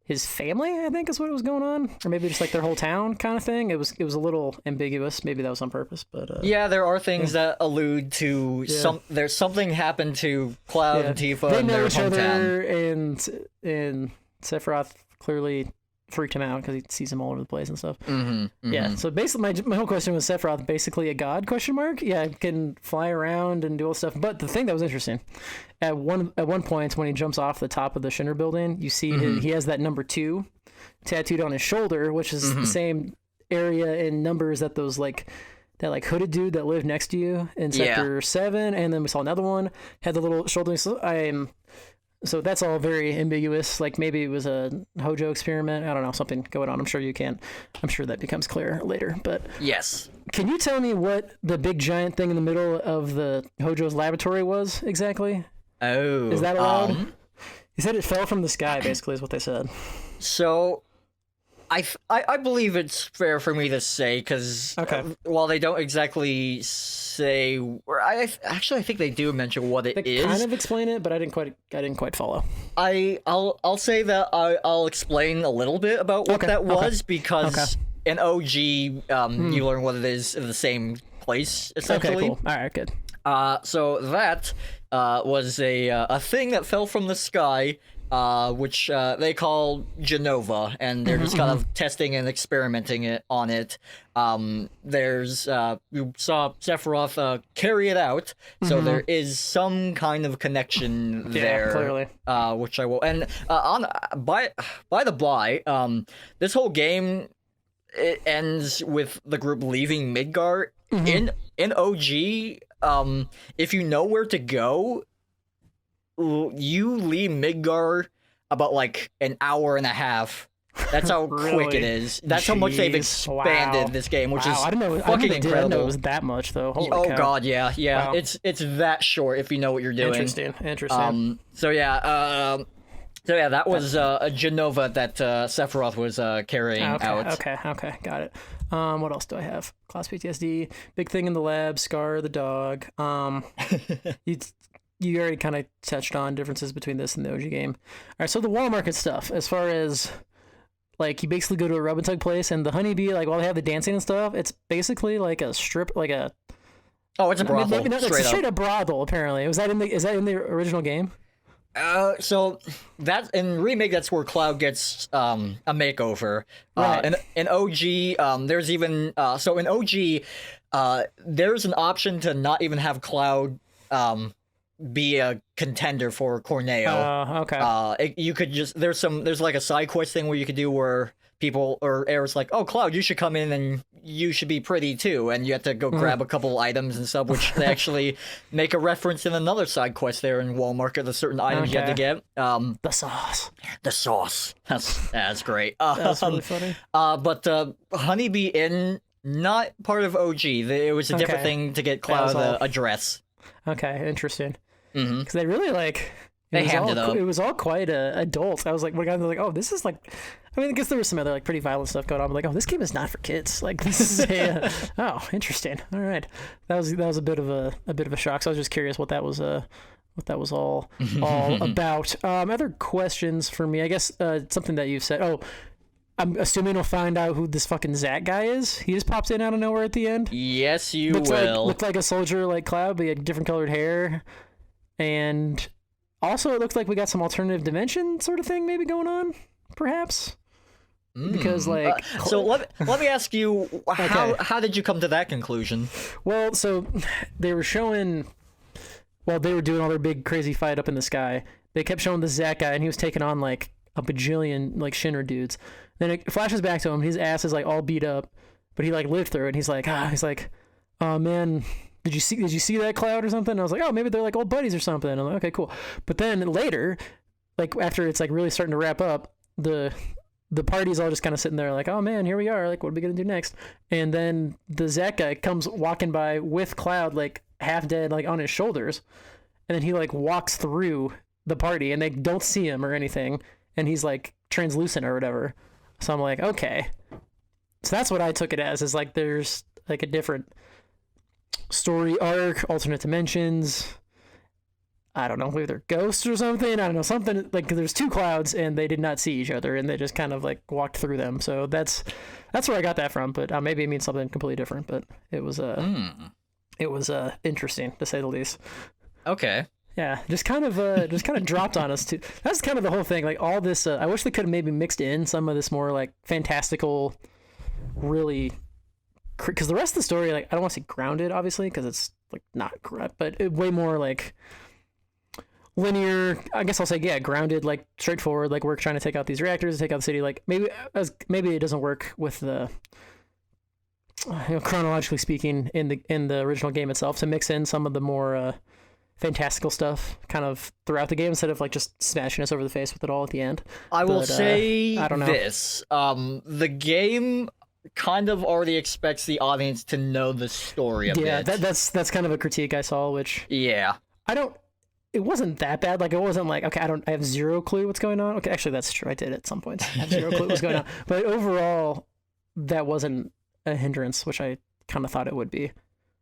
his family, I think is what was going on, or maybe just like their whole town kind of thing. It was a little ambiguous. Maybe that was on purpose, but yeah, there are things that allude to there's something happened to Cloud and Tifa they in know their each hometown. other, and Sephiroth clearly freaked him out because he sees him all over the place and stuff. Yeah, so basically my whole question was Sephiroth basically a god, question mark? Yeah, can fly around and do all stuff. But the thing that was interesting, at one point when he jumps off the top of the Shinra building, you see he has that number 2 tattooed on his shoulder, which is the same area in numbers that those like that like hooded dude that lived next to you in Sector 7, and then we saw another one had the little shoulder. So that's all very ambiguous. Like maybe it was a Hojo experiment. I don't know, something going on. I'm sure that becomes clear later. But yes, can you tell me what the big giant thing in the middle of the Hojo's laboratory was exactly? Oh, is that allowed? He said it fell from the sky. Basically, is what they said. So, I believe it's fair for me to say because while they don't exactly say, or I think they do mention what it is. They kind of explain it, but I didn't quite follow. I'll say that I'll explain a little bit about what that was because in OG you learn what it is in the same place essentially. Okay, cool. All right, good. So that was a thing that fell from the sky. Which they call Genova, and they're just kind of testing and experimenting on it. There's you saw Sephiroth carry it out, so there is some kind of connection there. Clearly. Which I will. And by the by, this whole game it ends with the group leaving Midgar. In OG, if you know where to go, you leave Midgar about like an hour and a half. That's how quick it is. That's how much they've expanded this game, which is fucking incredible. I didn't know it was that much though. Holy cow. God, yeah. Wow. It's that short if you know what you're doing. Interesting. So yeah, that was a Genova that Sephiroth was carrying out. Okay, got it. What else do I have? Class PTSD, big thing in the lab, Scar the dog. You already kind of touched on differences between this and the OG game. All right, so the wall market stuff, as far as like you basically go to a rub and tug place, and the honeybee, like while they have the dancing and stuff, it's basically like a strip, like a. Oh, it's a brothel. Maybe not, it's a straight up brothel. Apparently, is that in the original game? So that in Remake, that's where Cloud gets a makeover. Right. In OG, there's even so in OG, there's an option to not even have Cloud be a contender for Corneo. Okay. You could just there's like a side quest thing where you could do where people or Aerith's like, oh Cloud, you should come in and you should be pretty too, and you have to go grab a couple items and stuff, which they actually make a reference in another side quest there in Wall Market. There's certain items you have to get. The sauce. That's great. That's really funny. But Honeybee Inn, not part of OG. It was a different thing to get Cloud a dress. Okay, interesting. Because they really like they hammed it up. It was all quite adult. I was like, oh, this is like. I mean, I guess there was some other like pretty violent stuff going on. But like, oh, this game is not for kids. Like, this is oh, interesting. All right, that was a bit of a shock. So I was just curious what that was all about. Other questions for me, I guess something that you said. Oh, I'm assuming we'll find out who this fucking Zach guy is. He just pops in out of nowhere at the end. Yes, you will. Looked like a soldier like Cloud, but he had different colored hair, and also it looks like we got some alternative dimension sort of thing maybe going on, perhaps. Because like so let me ask you how did you come to that conclusion? Well, so they were showing while they were doing all their big crazy fight up in the sky, they kept showing the Zach guy, and he was taking on like a bajillion like Shinra dudes. Then it flashes back to him, his ass is like all beat up, but he like lived through it, and he's like oh man, did you see that Cloud or something? And I was like, oh, maybe they're like old buddies or something. And I'm like, okay, cool. But then later, like after it's like really starting to wrap up, the the party's all just kind of sitting there like, oh man, here we are. Like, what are we going to do next? And then the Zach guy comes walking by with Cloud, like half dead, like on his shoulders. And then he like walks through the party and they don't see him or anything. And he's like translucent or whatever. So I'm like, okay. So that's what I took it as, is like there's like a different story arc, alternate dimensions. I don't know, maybe they're ghosts or something. I don't know, something like there's two Clouds and they did not see each other and they just kind of like walked through them. So that's where I got that from. But maybe it means something completely different. But it was interesting to say the least. Okay. Yeah, just kind of dropped on us too. That's kind of the whole thing. Like all this, I wish they could have maybe mixed in some of this more like fantastical, really, because the rest of the story, like I don't want to say grounded, obviously, because it's like not, but way more like linear. I guess I'll say grounded, like straightforward. Like we're trying to take out these reactors, take out the city. Like maybe it doesn't work with the chronologically speaking in the original game itself to mix in some of the more fantastical stuff kind of throughout the game instead of like just smashing us over the face with it all at the end. I will say I don't know. this. The game kind of already expects the audience to know the story a bit. Yeah, that's kind of a critique I saw, which yeah. It wasn't that bad. Like, it wasn't like, okay, I have zero clue what's going on. Okay, actually, that's true. I did at some points. I have zero clue what's going on. But overall, that wasn't a hindrance, which I kind of thought it would be.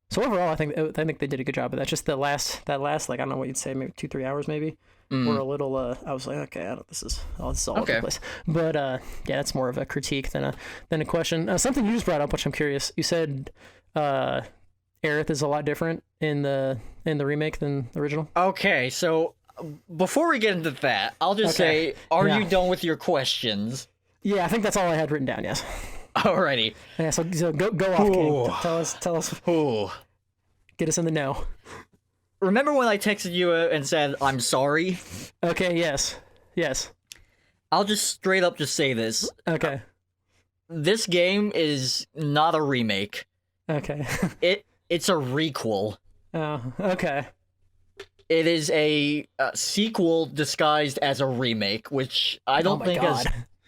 So overall, I think they did a good job of that. Just that last, like, I don't know what you'd say, maybe 2-3 hours, maybe, were a little. I was like, okay, this is all over the place. But yeah, that's more of a critique than a question. Something you just brought up, which I'm curious. You said Aerith is a lot different in the remake than the original. Okay, so before we get into that, I'll just say, are you done with your questions? Yeah, I think that's all I had written down. Yes. Alrighty. Yeah, so go off, King. Tell us. Ooh. Get us in the know. Remember when I texted you and said, I'm sorry? Okay, yes. I'll just straight up just say this. Okay. This game is not a remake. Okay. It's a requel. Oh, okay. It is a sequel disguised as a remake, which I don't think has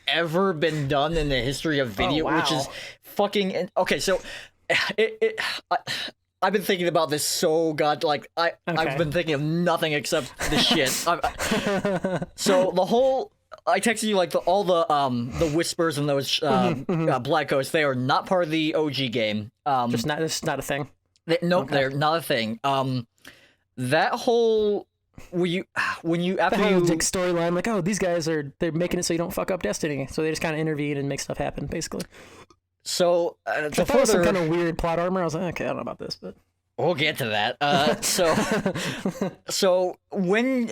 ever been done in the history of video, which is fucking... Okay, so I've been thinking about this I've been thinking of nothing except this shit. So the whole... I texted you like all the whispers and those black ghosts. They are not part of the OG game. It's not a thing. They're not a thing. That whole after you storyline, like, oh, these guys they're making it so you don't fuck up Destiny, so they just kind of intervene and make stuff happen, basically. So I thought it was some kind of weird plot armor. I was like, okay, I don't know about this, but we'll get to that. So when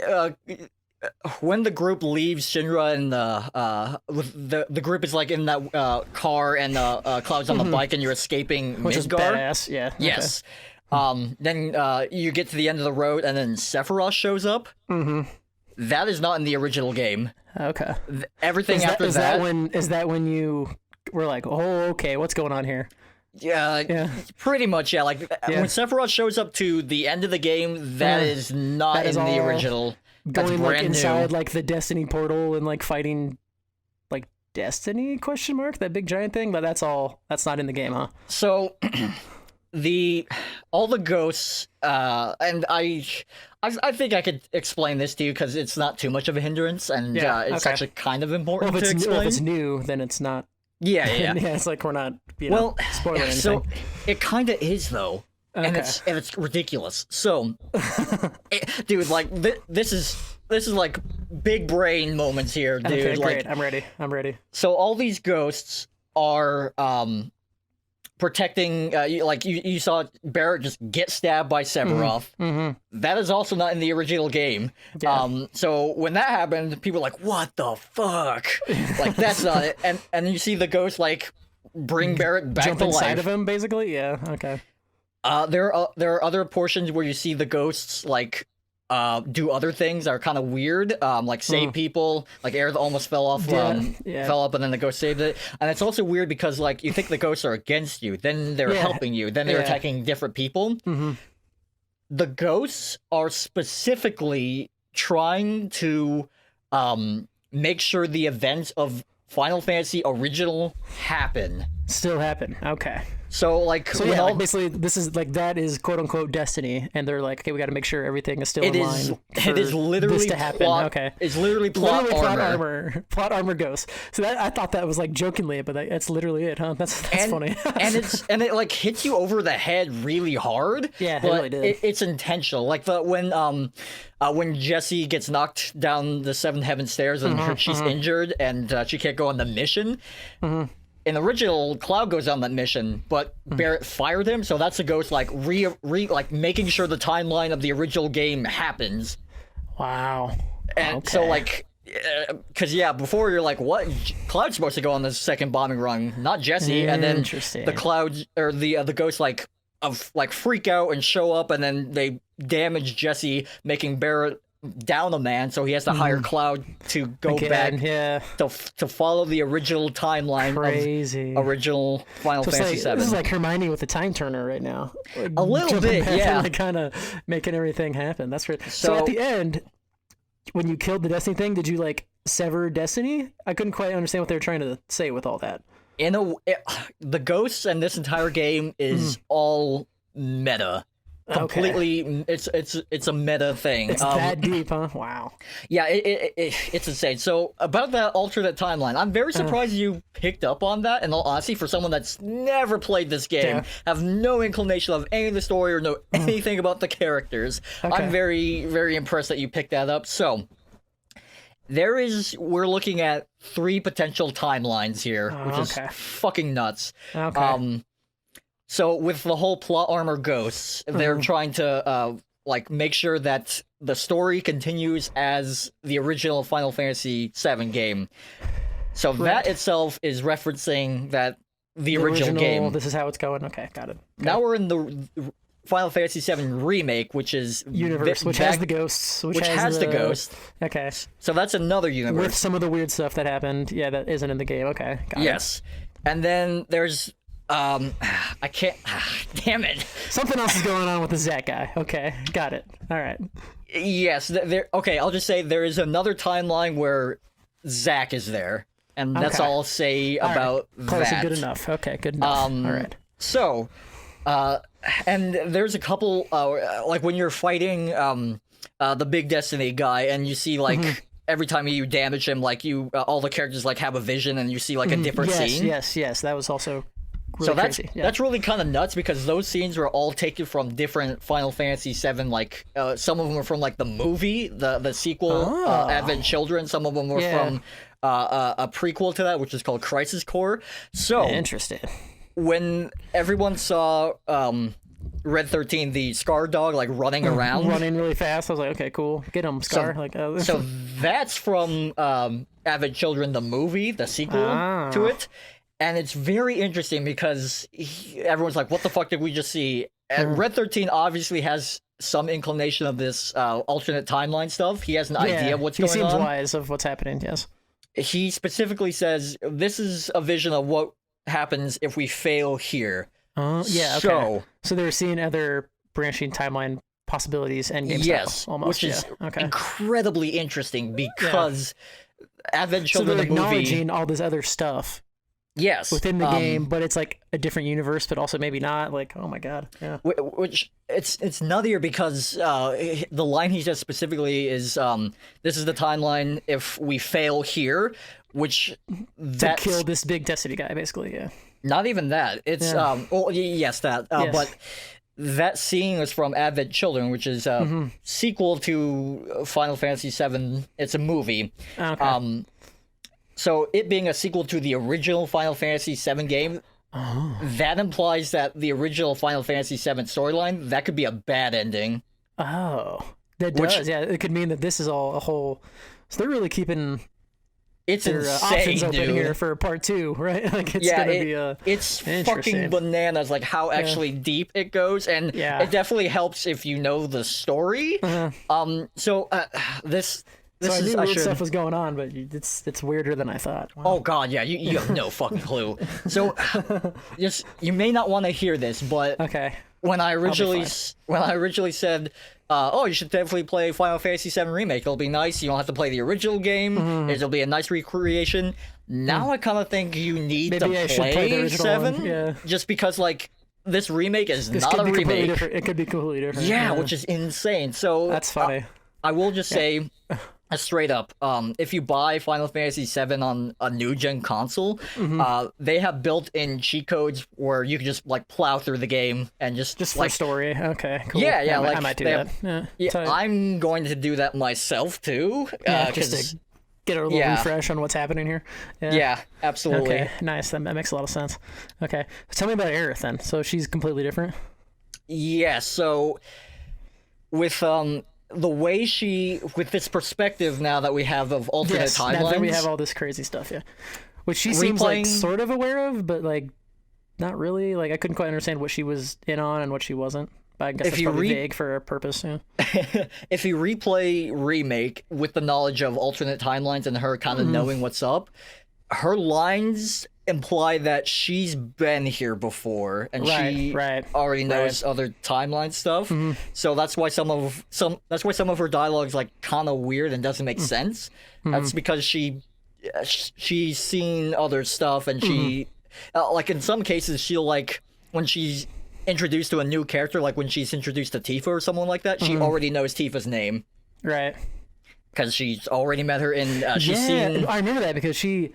the group leaves Shinra and the group is like in that car and Cloud's on the bike and you're escaping which Midgar. Is badass, yeah. Yes. Okay. Then you get to the end of the road and then Sephiroth shows up. Mm-hmm. That is not in the original game. Okay. Everything is that when you were like, oh, okay, what's going on here? Yeah, pretty much, yeah. Like, when Sephiroth shows up to the end of the game, that is not in the original. Going That's like brand inside new. like the Destiny portal and like fighting like Destiny ? That big giant thing, but that's not in the game, huh? So all the ghosts and I think I could explain this to you because it's not too much of a hindrance and it's actually kind of important to explain. Well, if it's new, then it's not. Yeah. Yeah, it's like we're not spoiling anything. So it kind of is though. Okay. And it's ridiculous. So, dude, like this is like big brain moments here, dude. Okay, like, great. I'm ready. So all these ghosts are protecting. You saw Barrett just get stabbed by Sephiroth. Mm-hmm. That is also not in the original game. Yeah. So when that happened, people were like, "What the fuck?" Like that's not it. And you see the ghost like bring Barrett back Jump to life. inside of him, basically. Yeah. Okay. There are other portions where you see the ghosts like do other things that are kind of weird, like save people. Like Aerith almost fell off, fell up, and then the ghost saved it. And it's also weird because like you think the ghosts are against you, then they're helping you, then they're attacking different people. Mm-hmm. The ghosts are specifically trying to make sure the events of Final Fantasy original happen. Still happen. Okay. So like, So yeah, like basically, this is like that is quote unquote destiny, and they're like, okay, we got to make sure everything is still in line. It is literally this to happen. plot. Okay. It's literally plot armor. Plot armor ghost. So that I thought that was like jokingly, but that's literally it, huh? That's funny. and it like hits you over the head really hard. Yeah, it but really did. It's intentional. Like when Jessie gets knocked down the seven heaven stairs and she's injured and she can't go on the mission. In the original, Cloud goes on that mission, but Barrett fired him, so that's a ghost like like making sure the timeline of the original game happens. Wow. And so like, because before you're like, what? Cloud's supposed to go on the second bombing run, not Jessie, and then the Cloud or the ghosts like freak out and show up, and then they damage Jessie, making Barrett down a man, so he has to hire Cloud to go back to follow the original timeline of original Final Fantasy VII. This is like Hermione with the time turner right now. Like, a little bit, yeah. Like kind of making everything happen. That's right. So at the end, when you killed the Destiny thing, did you like sever Destiny? I couldn't quite understand what they were trying to say with all that. The ghosts and this entire game is all meta. Completely, it's a meta thing. It's that deep, huh? Wow. Yeah, it's insane. So about that alternate timeline, I'm very surprised you picked up on that. In all honesty, for someone that's never played this game, have no inclination of any of the story or know anything about the characters, I'm very, very impressed that you picked that up. So we're looking at 3 potential timelines here, which is fucking nuts. Okay. So with the whole plot armor ghosts, they're trying to like make sure that the story continues as the original Final Fantasy VII game. So that itself is referencing that the original game. This is how it's going. Okay, got it. Now we're in the Final Fantasy VII Remake, which is universe, which has the ghosts, which has the ghost. Okay, so that's another universe with some of the weird stuff that happened. Yeah, that isn't in the game. Okay, got it. And then there's. I can't. Damn it! Something else is going on with the Zack guy. Okay, got it. All right. Yes, there. Okay, I'll just say there is another timeline where Zack is there, and that's all I'll say about that. Good enough. Okay, good enough. All right. So, and there's a couple like when you're fighting the big Destiny guy, and you see like. Every time you damage him, like all the characters like have a vision, and you see like a different scene. Yes. That was also. Really crazy. That's really kind of nuts because those scenes were all taken from different Final Fantasy VII. Like some of them were from like the movie, the sequel, Advent Children. Some of them were from a prequel to that, which is called Crisis Core. So interesting. When everyone saw Red 13, the Scar dog, like running around, running really fast, I was like, okay, cool, get him, Scar. So that's from Advent Children, the movie, the sequel to it. And it's very interesting because everyone's like, what the fuck did we just see? And Red 13 obviously has some inclination of this alternate timeline stuff. He has an idea of what's going on. He seems wise of what's happening, yes. He specifically says, this is a vision of what happens if we fail here. So they're seeing other branching timeline possibilities and game style, almost. Which is incredibly interesting because Advent Children, they're the movie... acknowledging all this other stuff. Yes, within the game, but it's like a different universe, but also maybe not. Like, oh my god, yeah. Which it's nuttier because the line he says specifically is, "This is the timeline if we fail here," which to kill this big Destiny guy, basically. Yeah. Not even that. It's but that scene was from Advent Children, which is a sequel to Final Fantasy VII. It's a movie. Okay. So it being a sequel to the original Final Fantasy VII game, that implies that the original Final Fantasy VII storyline, that could be a bad ending. Oh, that does. Yeah, it could mean that this is all a whole... So they're really keeping their options open here for part 2, right? Like it's gonna be it's fucking bananas, like how actually deep it goes, and it definitely helps if you know the story. So I knew weird stuff was going on, but it's weirder than I thought. Wow. Oh god, yeah, you have no fucking clue. So, you may not want to hear this, but when I originally said, you should definitely play Final Fantasy VII Remake. It'll be nice. You don't have to play the original game. It'll be a nice recreation. Now I kind of think you need Maybe to I should play the play original 7, one, yeah. just because like this remake is This not could a be completely remake. different. It could be completely different. Yeah, which is insane. So That's funny. I will just say, straight up, if you buy Final Fantasy VII on a new gen console, they have built-in cheat codes where you can just like plow through the game and just Just for like story. Okay, cool. yeah, I like might do they that. have- Yeah, yeah. I'm going to do that myself too. just 'Cause- to get a little yeah. refresh on what's happening here. yeah, absolutely. Okay, nice. That makes a lot of sense. Okay, tell me about Aerith then. So she's completely different. Yeah, so with the way with this perspective now that we have of alternate Yes, timelines, now that we have all this crazy stuff. Yeah, which she seems like Replaying- sort of aware of, but like not really. Like I couldn't quite understand what she was in on and what she wasn't. But I guess If it's you probably read- vague for a purpose. Yeah. if you replay Remake with the knowledge of alternate timelines and her kind of knowing what's up, her lines imply that she's been here before and she Right. already knows other timeline stuff. So that's why some of her dialogue's like kind of weird and doesn't make sense. That's because she's seen other stuff and she like in some cases she'll like when she's introduced to a new character, like when she's introduced to Tifa or someone like that, she already knows Tifa's name Right. because she's already met her in. She's Yeah, seen. I remember that because she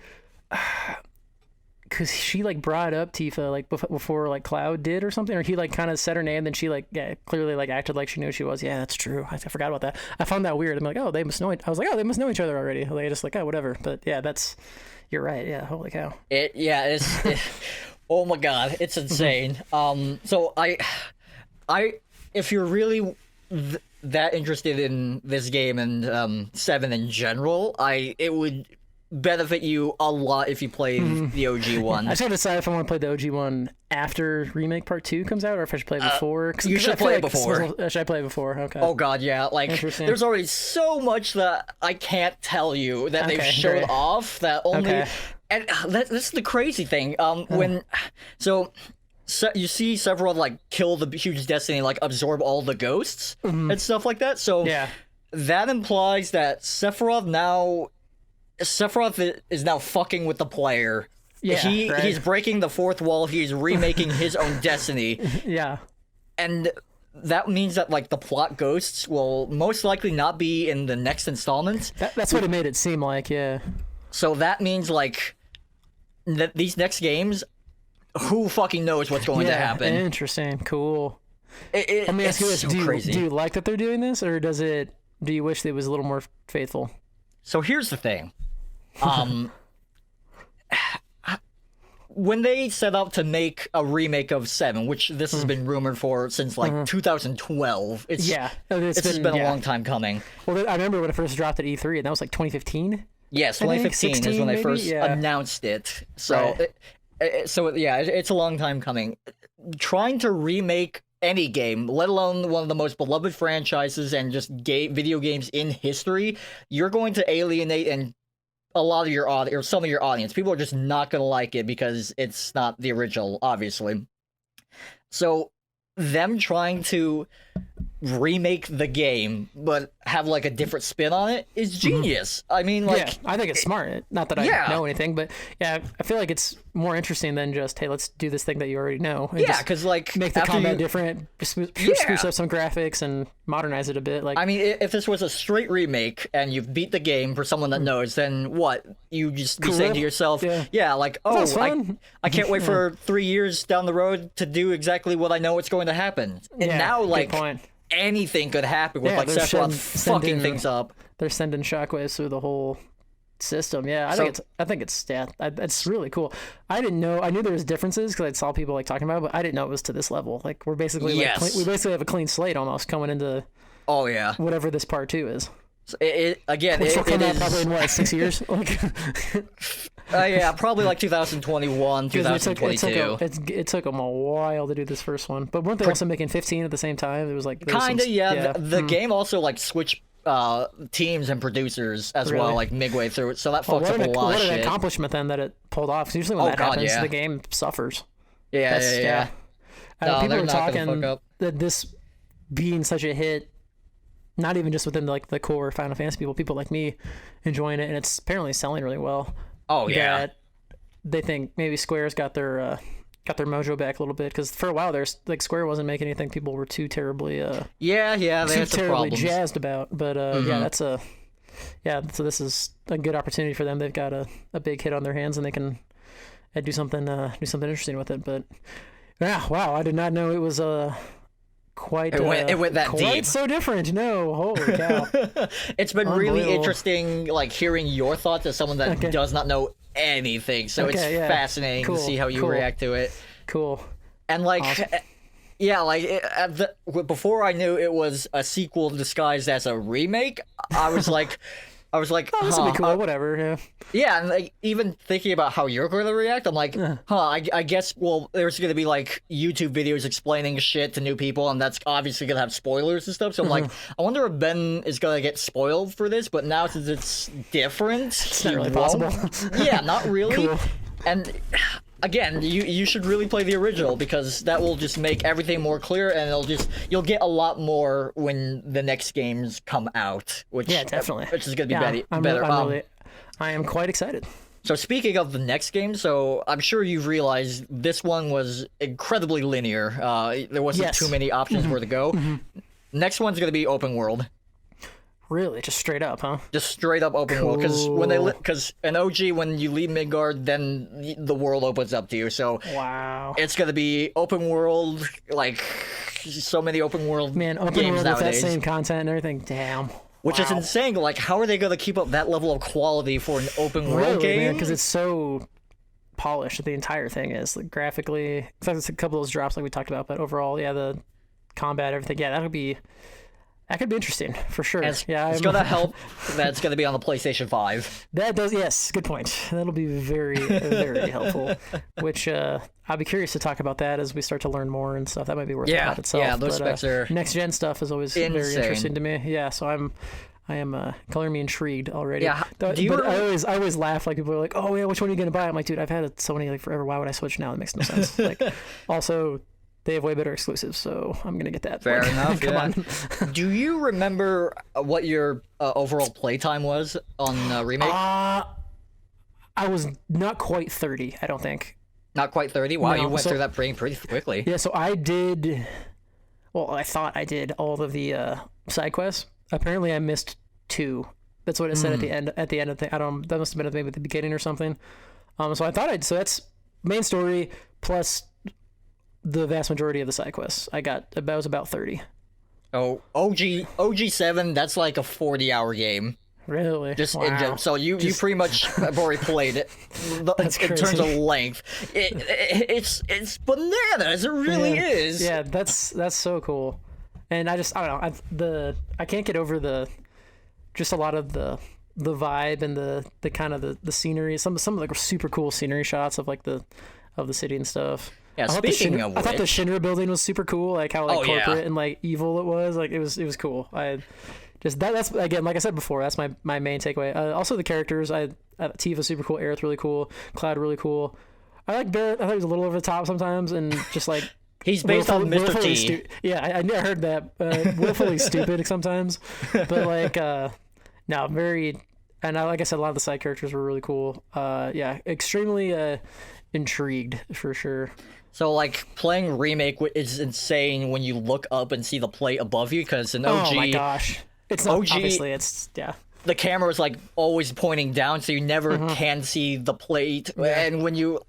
like brought up Tifa like before like Cloud did or something, or he like kind of said her name, then she like clearly like acted like she knew who she was. Yeah, that's true. I forgot about that. I found that weird. I'm like, oh, they must know. I was like, oh, they must know each other already. Like just like, oh, whatever. But yeah, you're right. Yeah, holy cow. Oh my god, it's insane. So if you're really that interested in this game and 7 in general, it would benefit you a lot if you played the OG one. I just have to decide if I want to play the OG one after Remake Part 2 comes out, or if I should play it before. You should play it before. Should I play it before? Okay. Oh god, yeah. Like, Interesting. there's already so much that I can't tell you that they've Okay, showed great. off that only. Okay. And this is the crazy thing. You see Sephiroth like kill the huge destiny, like absorb all the ghosts and stuff like that. So Yeah. that implies that Sephiroth is now fucking with the player. Yeah, right. He's breaking the fourth wall. He's remaking his own destiny. Yeah. And that means that like the plot ghosts will most likely not be in the next installments. That's what it made it seem like. Yeah. So that means like these next games, who fucking knows what's going to happen? Interesting. Cool. Let Let me ask you this: so do crazy. you like that they're doing this, or do you wish it was a little more faithful? So here's the thing. When they set out to make a remake of 7, which this has been rumored for since like 2012, it's been a long time coming. Well, I remember when it first dropped at E3, and that was like 2015. Yes, I think 2015 is 16 when they maybe? first Yeah. announced it. So, Right. it's a long time coming. Trying to remake any game, let alone one of the most beloved franchises and just video games in history, you're going to alienate and a lot of your audience, or some of your audience. People are just not going to like it because it's not the original, obviously. So, them trying to remake the game but have like a different spin on it is genius. I mean, like, Yeah, I think it's smart. Not that I Yeah. know anything, but yeah, I feel like it's more interesting than just, hey, let's do this thing that you already know. And yeah, just because like make the after combat you- different, spruce up some graphics, and modernize it a bit. Like, I mean, if this was a straight remake and you've beat the game for someone that knows, then what? You just be saying to Cool. yourself, Yeah. like, Sounds oh, fun. I can't wait for 3 years down the road to do exactly what I know what's going to happen. And yeah, now, good like, point. anything could happen with Yeah, like they're Sephiroth fucking sending- things up. They're sending shockwaves through the whole system. Yeah, I think it's really cool. I didn't know. I knew there was differences because I saw people like talking about it, but I didn't know it was to this level. Like we're basically Yes. we basically have a clean slate almost coming into Oh yeah. whatever this part 2 is. So again, Which will it come out is. probably in what 6 years. Like, Yeah, probably like 2021, 2022. It took them a while to do this first one, but weren't they also making 15 at the same time? It was like there was Kinda, some- yeah. The game also like switched teams and producers as well, Really? like midway through it. So that Well, fucks up a lot what of an shit. accomplishment then that it pulled off. 'Cause usually when Oh, that God, happens, yeah. the game suffers. Yeah. No, People they're are not gonna talking fuck up. that this being such a hit, not even just within like the core Final Fantasy people like me enjoying it, and it's apparently selling really well. Oh yeah. that they think maybe Square's got their mojo back a little bit, because for a while there's like Square wasn't making anything people were too terribly Yeah, they had some problems. jazzed about. But so this is a good opportunity for them. They've got a big hit on their hands, and they can do something interesting with it. But yeah, wow, I did not know it was quite it went that quite deep. so different. No, holy cow. It's been really interesting, like hearing your thoughts as someone that does not know anything. So it's fascinating to see how you react to it. Cool. And like, awesome. Yeah, like before I knew it was a sequel disguised as a remake, I was like, oh, this would be cool. Whatever. Yeah. Yeah, and like even thinking about how you're going to react, I'm like, I guess. Well, there's going to be like YouTube videos explaining shit to new people, and that's obviously going to have spoilers and stuff. So I'm like, I wonder if Ben is going to get spoiled for this. But now since it's different, it's not really possible. Yeah, not really. Cool. And again, you should really play the original, because that will just make everything more clear, and you'll get a lot more when the next games come out. Which definitely. Which is going to be better. I am quite excited. So speaking of the next game, so I'm sure you've realized this one was incredibly linear. There wasn't too many options where to go. Next one's going to be open world. Really, just straight up, huh? Just straight up open world, because in OG, when you leave Midgard, then the world opens up to you. So wow, it's gonna be open world, like so many open world open games world nowadays. With that same content and everything. Damn, which is insane. Like, how are they gonna keep up that level of quality for an open world game? Because it's so polished. The entire thing is like, graphically. It's a couple of those drops like we talked about, but overall, the combat, everything. Yeah, that could be interesting, for sure. It's going to help that it's going to be on the PlayStation 5. That does, yes, good point. That'll be very, very helpful, which I'll be curious to talk about that as we start to learn more and stuff. That might be worth it about itself. Yeah, those specs are next-gen stuff is always insane. Very interesting to me. Yeah, so I am color me intrigued already. Yeah, I always laugh, like people are like, "Oh yeah, which one are you gonna buy?" I'm like, dude, I've had it Sony like forever. Why would I switch now? That makes no sense. Like, also, they have way better exclusives, so I'm gonna get that. Fair enough. Come on. Do you remember what your overall playtime was on Remake? I was not quite 30, I don't think. Not quite 30? Wow, No, you went through that pretty quickly. Yeah, so I did. Well, I thought I did all of the side quests. Apparently, I missed 2. That's what it said at the end. At the end of the, I don't. That must have been maybe at the beginning or something. So I thought So that's main story plus the vast majority of the side quests. I was about 30. Oh, OG 7. That's like a 40-hour game. Really? Just in general. So you pretty much have already played it. In terms of length, it's bananas. It really is. Yeah, that's so cool. And I don't know. I can't get over just a lot of the vibe and the kind of the scenery. Some of the super cool scenery shots of like the city and stuff. Yeah, I thought the Shinra building was super cool. Like how corporate and like evil it was. Like it was cool. That's again, like I said before, that's my main takeaway. Also the characters. Tifa super cool. Aerith really cool. Cloud really cool. I like Barrett. I thought he was a little over the top sometimes, and just like. He's based on Mr. T. I heard that. Willfully stupid sometimes, but like, no, very. And like I said, a lot of the side characters were really cool. Extremely intrigued for sure. So like playing Remake is insane when you look up and see the plate above you, because in OG, oh my gosh, it's not, obviously it's the camera is like always pointing down, so you never can see the plate. Yeah. And when you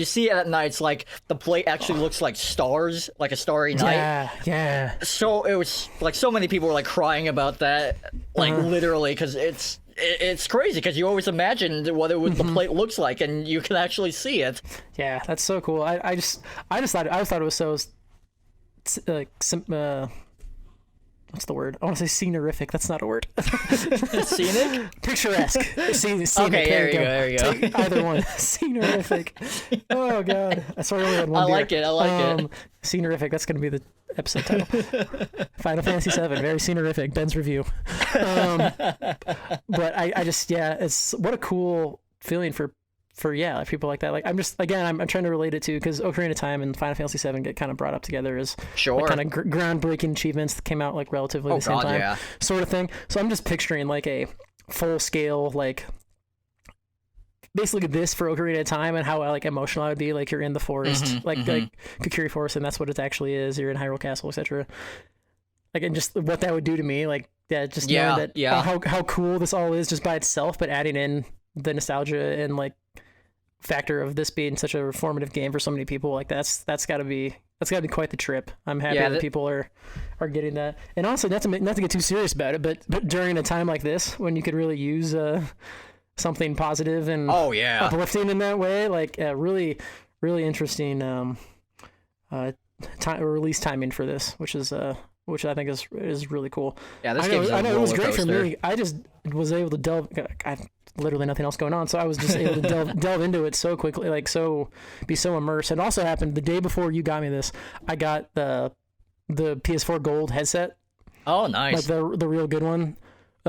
see it at night, it's like the plate actually looks like stars, like a starry night. Yeah. So it was like so many people were like crying about that, like literally, because it's crazy, because you always imagined what the plate looks like, and you can actually see it. Yeah, that's so cool. I thought it was so what's the word? I want to say scenerific. That's not a word. Scenic? Picturesque. Scenic. Okay, there you go. Take either one. Scenic. Oh, God. I sort of only had one beer. I like it. Scenic. That's going to be the episode title. Final Fantasy VII. Very scenic. Ben's review. But I just, it's what a cool feeling for like people like that. Like I'm trying to relate it to, because Ocarina of Time and Final Fantasy VII get kind of brought up together as like, kind of groundbreaking achievements that came out like relatively the same time, sort of thing. So I'm just picturing like a full scale like basically this for Ocarina of Time and how like emotional I would be. Like you're in the forest, like Kokiri Forest, and that's what it actually is. You're in Hyrule Castle, etc. Like, and just what that would do to me, like just knowing that how cool this all is just by itself, but adding in the nostalgia and like factor of this being such a formative game for so many people, like that's got to be quite the trip. I'm happy that people are getting that. And also, not to get too serious about it, but during a time like this when you could really use something positive and uplifting in that way, like really interesting release timing for this, which I think is really cool. Yeah, this game's I know it was great for coaster. me. I just was able to delve. I have literally nothing else going on, so I was just able to delve into it so quickly, like be so immersed. It also happened the day before you got me this. I got the PS4 Gold headset. Oh, nice. Like the real good one.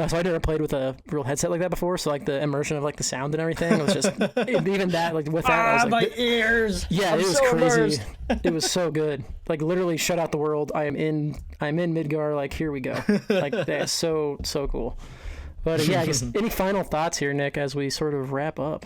So I never played with a real headset like that before. So like the immersion of like the sound and everything, it was just even that, like with that, I was like, my ears. Yeah, it was so crazy. Immersed. It was so good. Like literally shut out the world. I'm in Midgar. Like here we go. Like that's so cool. But yeah, I guess any final thoughts here, Nick, as we sort of wrap up?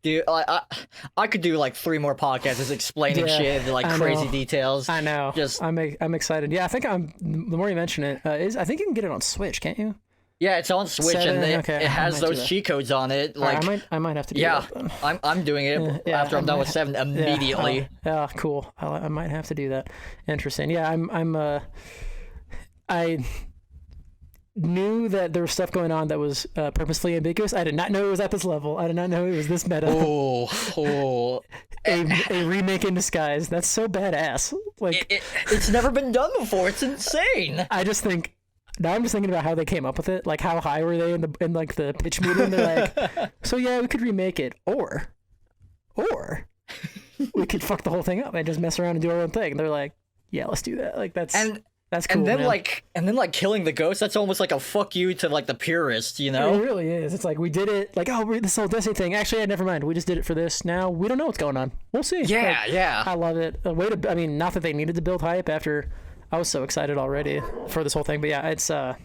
Dude, I could do like 3 more podcasts just explaining shit and like crazy details. I know. Just I'm excited. Yeah, I think the more you mention it, I think you can get it on Switch, can't you? yeah, it's on Switch 7, and okay, it I has might do those that. cheat codes on it. Like I might have to do yeah, that then. I'm doing it Yeah, after I'm done with 7 immediately. Yeah, cool. I might have to do that. Interesting. Yeah, I knew that there was stuff going on that was purposefully ambiguous. I did not know it was at this level. I did not know it was this meta. Oh. a remake in disguise. That's so badass. Like It's never been done before. It's insane. I just think now I'm just thinking about how they came up with it. Like how high were they in like the pitch meeting? They're like, so yeah, we could remake it, or we could fuck the whole thing up and just mess around and do our own thing. And they're like, yeah, let's do that. Like that's cool. And then man. killing the ghost, that's almost like a fuck you to like the purists, you know? It really is. It's like we did it. Like, oh, this whole Destiny thing. Actually, never mind. We just did it for this. Now we don't know what's going on. We'll see. Yeah, like, yeah. I love it. I mean, not that they needed to build hype after I was so excited already for this whole thing, but yeah, it's I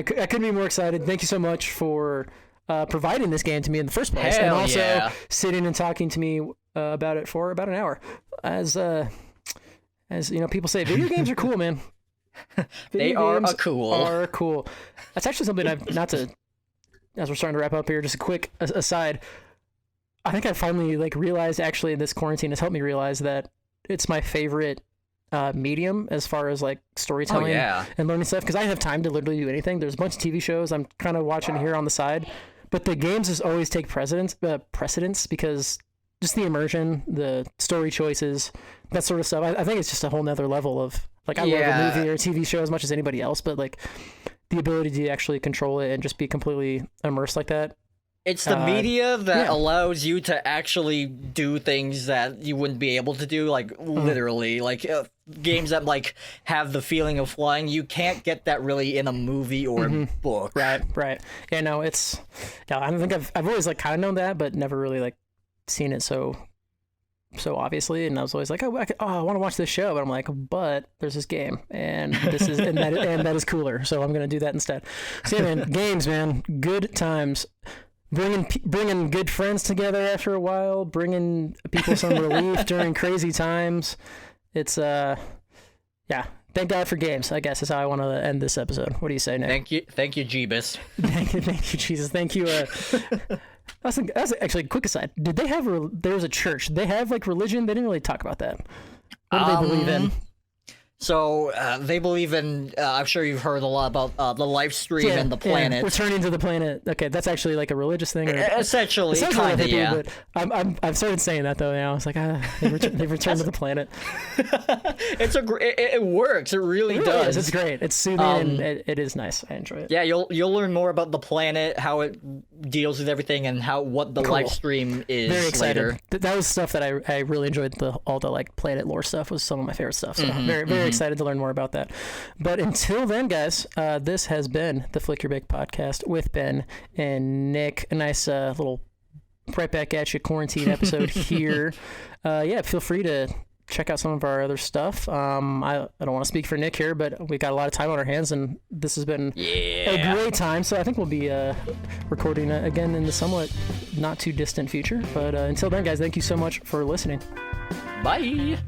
couldn't be more excited. Thank you so much for providing this game to me in the first place, and also sitting and talking to me about it for about an hour. As you know, people say, video games are cool, man. They are cool. That's actually something as we're starting to wrap up here, just a quick aside. I think I finally realized, actually, this quarantine has helped me realize that it's my favorite medium as far as storytelling and learning stuff, because I have time to literally do anything. There's a bunch of TV shows I'm kind of watching here on the side, but the games just always take precedence because just the immersion, the story choices, that sort of stuff. I think it's just a whole nother level of I love a movie or a TV show as much as anybody else, but the ability to actually control it and just be completely immersed like that. It's the media that allows you to actually do things that you wouldn't be able to do, literally. Games that have the feeling of flying, you can't get that really in a movie or a book. Right. Yeah, no, it's I don't think I've always kind of known that, but never really seen it so obviously, and I was always like, I want to watch this show, but I'm like, but there's this game, and this is and that is cooler, so I'm gonna do that instead. So yeah, man, games, man, good times, bringing good friends together after a while, bringing people some relief during crazy times. It's thank God for games, I guess is how I want to end this episode. What do you say, Nick? Thank you, Jeebus. thank you, Jesus. Thank you. That's actually a quick aside. Did they have there was a church? Did they have religion? They didn't really talk about that. What do they believe in? So they believe in. I'm sure you've heard a lot about the life stream and the planet. Returning to the planet. Okay, that's actually a religious thing. Essentially, kind of, yeah. But I've started saying that though now. It's they've returned to the planet. It works. It really does. It's great. It's soothing and it is nice. I enjoy it. Yeah, you'll learn more about the planet, how it deals with everything, and what the live stream is. Very excited. Later. That was stuff that I really enjoyed. All the planet lore stuff was some of my favorite stuff. So very excited to learn more about that. But until then, guys, this has been the Flick Your Bake podcast with Ben and Nick. A nice little right back at you quarantine episode here. Feel free to check out some of our other stuff. I don't want to speak for Nick here, but we've got a lot of time on our hands, and this has been a great time. So I think we'll be recording again in the somewhat not too distant future. But until then, guys, thank you so much for listening. Bye.